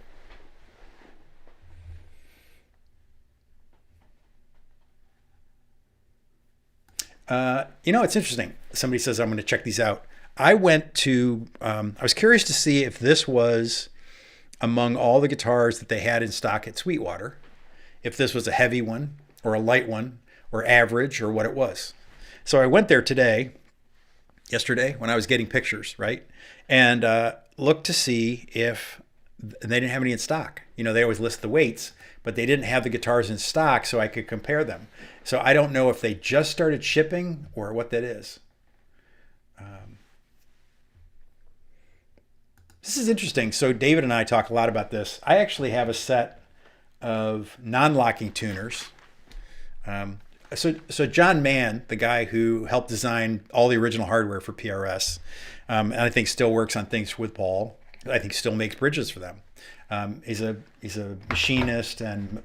Speaker 1: It's interesting. Somebody says, I'm going to check these out. I was curious to see if this was among all the guitars that they had in stock at Sweetwater, if this was a heavy one or a light one or average or what it was. So I went there yesterday when I was getting pictures, right? And looked to see if they didn't have any in stock. They always list the weights, but they didn't have the guitars in stock so I could compare them. So I don't know if they just started shipping or what that is. This is interesting. So David and I talk a lot about this. I actually have a set of non-locking tuners. So John Mann, the guy who helped design all the original hardware for PRS, and I think still works on things with Paul. I think still makes bridges for them. He's a machinist and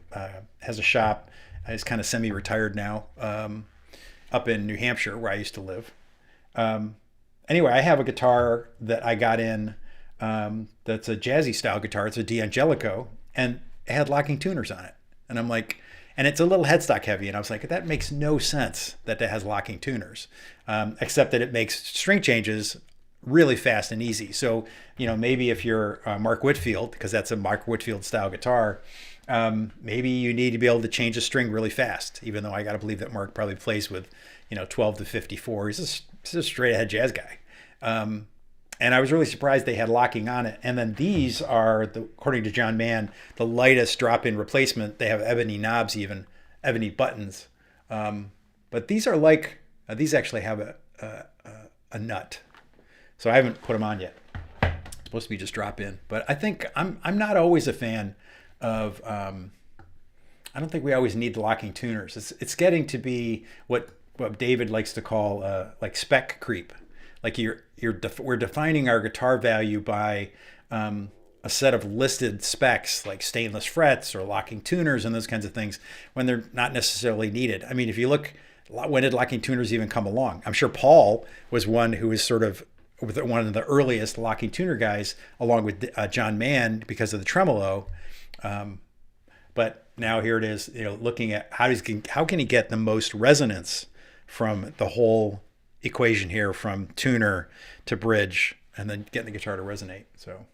Speaker 1: has a shop. He's kind of semi-retired now, up in New Hampshire where I used to live. Anyway, I have a guitar that I got in that's a jazzy style guitar. It's a D'Angelico, and it had locking tuners on it. And I'm like, and it's a little headstock heavy. And I was like, that makes no sense that it has locking tuners, except that it makes string changes really fast and easy. So, maybe if you're Mark Whitfield, because that's a Mark Whitfield style guitar, maybe you need to be able to change a string really fast, even though I got to believe that Mark probably plays with, 12 to 54. He's a straight ahead jazz guy. And I was really surprised they had locking on it. And then these are, according to John Mann, the lightest drop-in replacement. They have ebony knobs, even ebony buttons. But these are these actually have a nut. So I haven't put them on yet. It's supposed to be just drop-in. But I think I'm not always a fan of. I don't think we always need the locking tuners. It's getting to be what David likes to call like spec creep. Like we're defining our guitar value by a set of listed specs like stainless frets or locking tuners and those kinds of things when they're not necessarily needed. I mean, if you look, when did locking tuners even come along? I'm sure Paul was one who was sort of one of the earliest locking tuner guys, along with John Mann because of the tremolo. But now here it is, looking at how can he get the most resonance from the whole equation here, from tuner to bridge, and then getting the guitar to resonate. So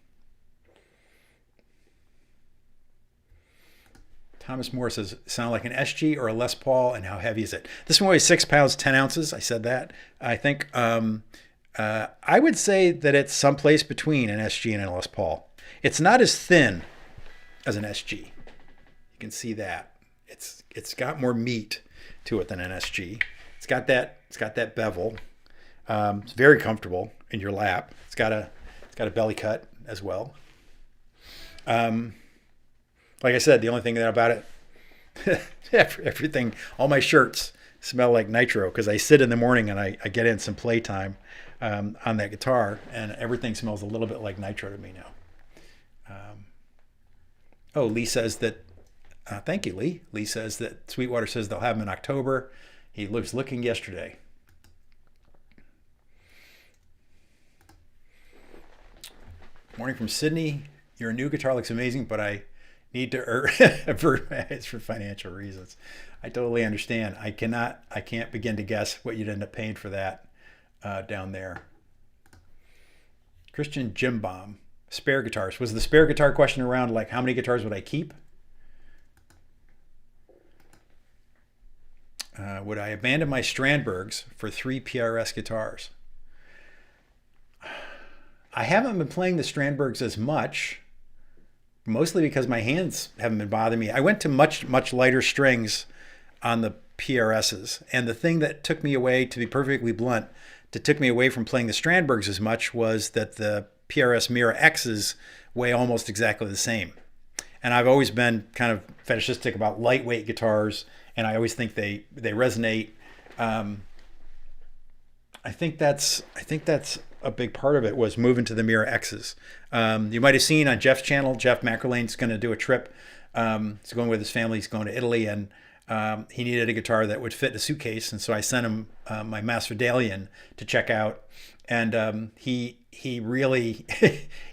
Speaker 1: Thomas Moore says, sound like an SG or a Les Paul, and how heavy is it? This one weighs 6 pounds 10 ounces. I said that. I think I would say that it's someplace between an SG and a Les Paul. It's not as thin as an SG. You can see that. It's got more meat to it than an SG. It's got that bevel. It's very comfortable in your lap. It's got a belly cut as well. Like I said, the only thing about it, everything, all my shirts smell like nitro because I sit in the morning and I get in some playtime on that guitar, and everything smells a little bit like nitro to me now. Lee says that. Thank you, Lee. Lee says that Sweetwater says they'll have them in October. He was looking yesterday. Morning from Sydney. Your new guitar looks amazing, but I need to avert my eyes for financial reasons. I totally understand. I can't begin to guess what you'd end up paying for that down there. Christian Jim Bomb. Spare guitars. Was the spare guitar question around like how many guitars would I keep? Would I abandon my Strandbergs for 3 PRS guitars? I haven't been playing the Strandbergs as much, mostly because my hands haven't been bothering me. I went to much, much lighter strings on the PRSs. And the thing that took me away, to be perfectly blunt, that took me away from playing the Strandbergs as much was that the PRS Mira X's weigh almost exactly the same. And I've always been kind of fetishistic about lightweight guitars, and I always think they resonate. I think that's a big part of it, was moving to the Mira X's. You might have seen on Jeff's channel, Jeff McElwain's going to do a trip. He's going with his family. He's going to Italy, and He needed a guitar that would fit in a suitcase, and so I sent him my Masfidalian to check out. And he really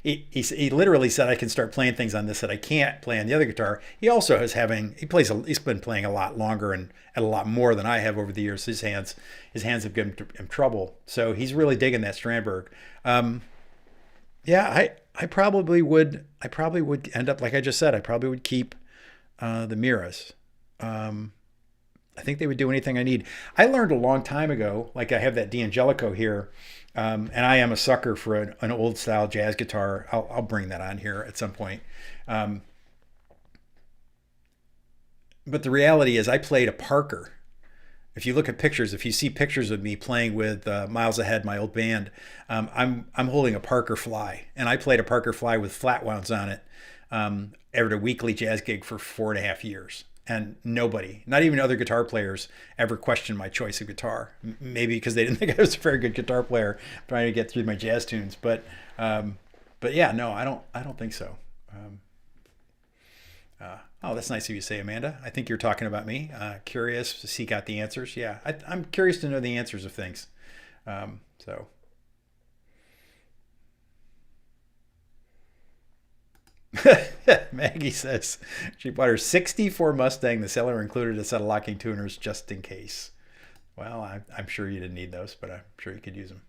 Speaker 1: he literally said I can start playing things on this that I can't play on the other guitar. He also he's been playing a lot longer and a lot more than I have over the years. His hands have given him trouble, so he's really digging that Strandberg. Yeah, I probably would end up like I just said. I probably would keep the Miras. I think they would do anything I need. I learned a long time ago, like I have that D'Angelico here, and I am a sucker for an old style jazz guitar. I'll bring that on here at some point. But the reality is I played a Parker. If you look at pictures, if you see pictures of me playing with Miles Ahead, my old band, I'm holding a Parker Fly, and I played a Parker Fly with flat wounds on it at a weekly jazz gig for 4.5 years. And nobody, not even other guitar players, ever questioned my choice of guitar. Maybe because they didn't think I was a very good guitar player trying to get through my jazz tunes. But yeah, no, I don't think so. Oh, that's nice of you to say, Amanda. I think you're talking about me. Curious to seek out the answers. Yeah, I'm curious to know the answers of things. So. Maggie says she bought her '64 Mustang. The seller included a set of locking tuners just in case. Well, I'm sure you didn't need those, but I'm sure you could use them.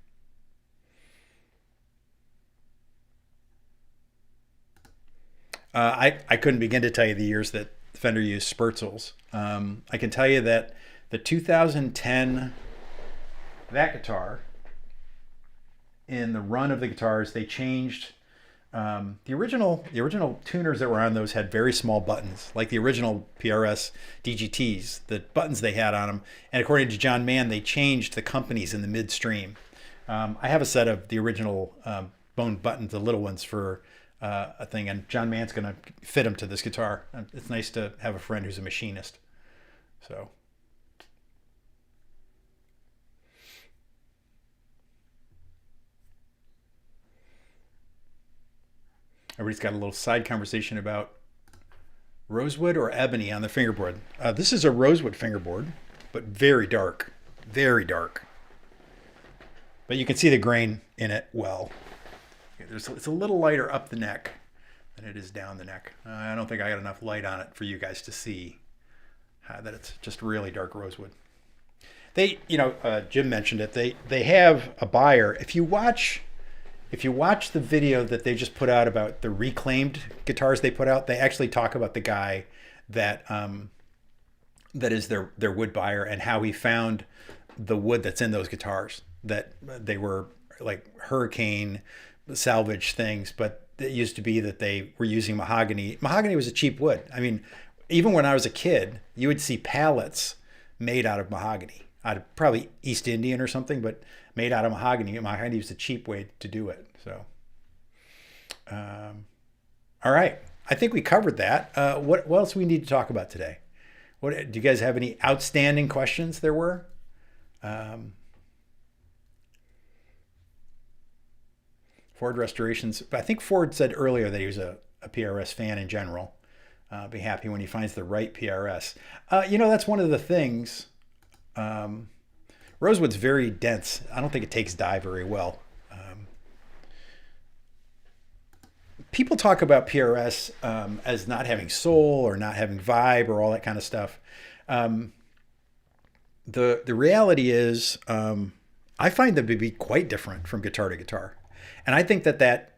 Speaker 1: I couldn't begin to tell you the years that Fender used Spurzels. I can tell you that the 2010, that guitar, in the run of the guitars, they changed. The original tuners that were on those had very small buttons, like the original PRS DGTs. The buttons they had on them, and according to John Mann, they changed the companies in the midstream. I have a set of the original bone buttons, the little ones, for a thing, and John Mann's going to fit them to this guitar. It's nice to have a friend who's a machinist. So. Everybody's got a little side conversation about rosewood or ebony on the fingerboard. This is a rosewood fingerboard, but very dark, very dark. But you can see the grain in it well. It's a little lighter up the neck than it is down the neck. I don't think I got enough light on it for you guys to see that it's just really dark rosewood. They, Jim mentioned it. They have a buyer. If you watch the video that they just put out about the reclaimed guitars they put out, they actually talk about the guy that is their wood buyer and how he found the wood that's in those guitars, that they were like hurricane salvage things, but it used to be that they were using mahogany. Mahogany was a cheap wood. I mean, even when I was a kid, you would see pallets made out of mahogany, out of probably East Indian or something, but made out of mahogany. Mahogany was a cheap way to do it. So, all right. I think we covered that. What else do we need to talk about today? Do you guys have any outstanding questions there were? Ford restorations. I think Ford said earlier that he was a PRS fan in general. Be happy when he finds the right PRS. That's one of the things. Rosewood's very dense. I don't think it takes dye very well. People talk about PRS as not having soul or not having vibe or all that kind of stuff. The reality is, I find them to be quite different from guitar to guitar, and I think that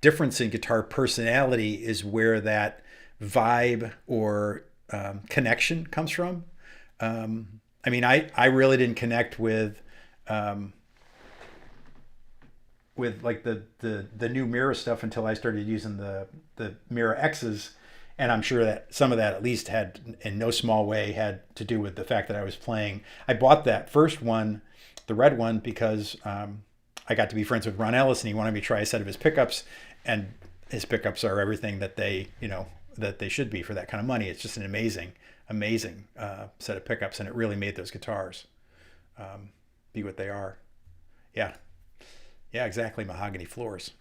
Speaker 1: difference in guitar personality is where that vibe or connection comes from. I mean, I really didn't connect with like the new Mira stuff until I started using the Mira X's, and I'm sure that some of that at least had, in no small way, had to do with the fact that I was playing. I bought that first one, the red one, because I got to be friends with Ron Ellis, and he wanted me to try a set of his pickups, and his pickups are everything that they should be for that kind of money. It's just an amazing set of pickups, and it really made those guitars be what they are. Yeah, exactly. Mahogany floors.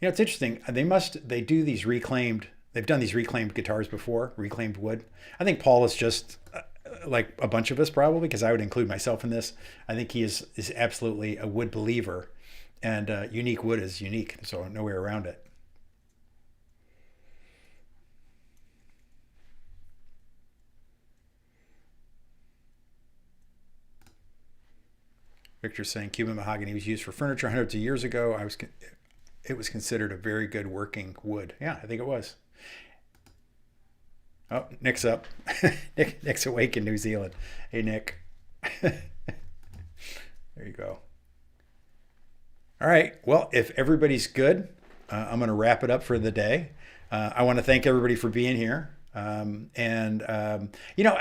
Speaker 1: You know, it's interesting. They do these reclaimed, they've done these reclaimed guitars before, reclaimed wood. I think Paul is just like a bunch of us probably, because I would include myself in this. I think he is absolutely a wood believer, and unique wood is unique. So no way around it. Victor's saying Cuban mahogany was used for furniture hundreds of years ago. It was considered a very good working wood. Yeah, I think it was. Oh, Nick's up. Nick's awake in New Zealand. Hey, Nick. There you go. All right. Well, if everybody's good, I'm going to wrap it up for the day. I want to thank everybody for being here. You know,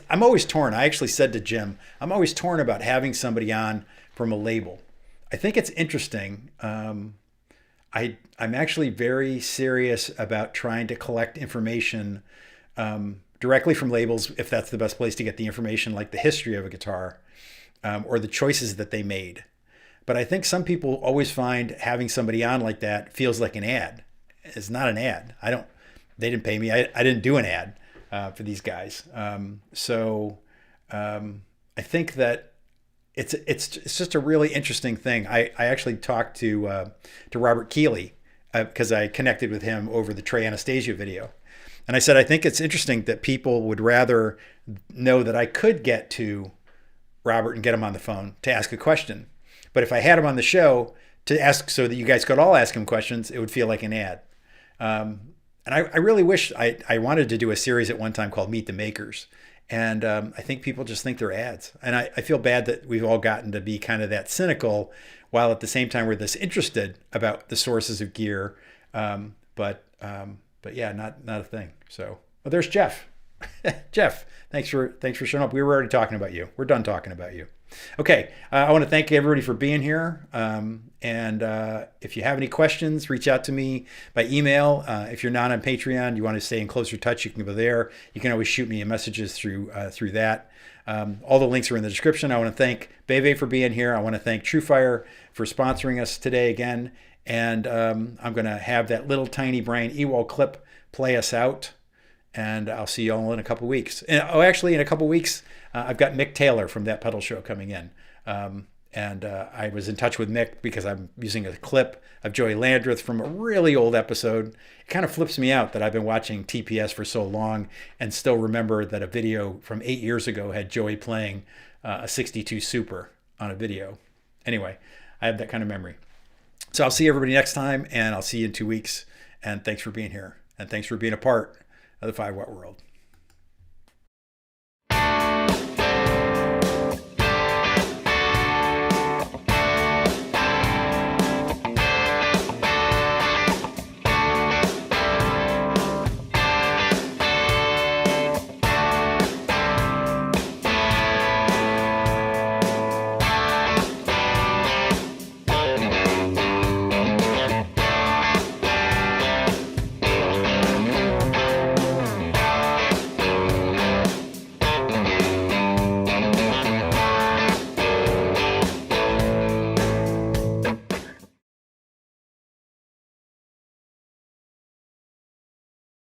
Speaker 1: I'm always torn. I actually said to Jim, I'm always torn about having somebody on from a label. I think it's interesting. I'm actually very serious about trying to collect information directly from labels, if that's the best place to get the information, like the history of a guitar or the choices that they made. But I think some people always find having somebody on like that feels like an ad. It's not an ad. They didn't pay me. I didn't do an ad for these guys. I think that it's just a really interesting thing. I actually talked to Robert Keeley because I connected with him over the Trey Anastasia video. And I said, I think it's interesting that people would rather know that I could get to Robert and get him on the phone to ask a question. But if I had him on the show to ask so that you guys could all ask him questions, it would feel like an ad. And I really wish I wanted to do a series at one time called Meet the Makers. And I think people just think they're ads. And I feel bad that we've all gotten to be kind of that cynical, while at the same time we're this interested about the sources of gear. But yeah, not a thing. So, well, there's Jeff. Jeff, thanks for showing up. We were already talking about you. We're done talking about you. Okay, I want to thank everybody for being here. If you have any questions, reach out to me by email. If you're not on Patreon, you want to stay in closer touch, you can go there. You can always shoot me messages through that. All the links are in the description. I want to thank Beve for being here. I want to thank TrueFire for sponsoring us today again. And I'm going to have that little tiny Brian Ewald clip play us out. And I'll see you all in a couple weeks. Actually, in a couple weeks, I've got Mick Taylor from That Pedal Show coming in. I was in touch with Mick because I'm using a clip of Joey Landreth from a really old episode. It kind of flips me out that I've been watching TPS for so long and still remember that a video from 8 years ago had Joey playing a 62 Super on a video. Anyway, I have that kind of memory. So I'll see everybody next time, and I'll see you in 2 weeks. And thanks for being here. And thanks for being a part of the 5 Watt world.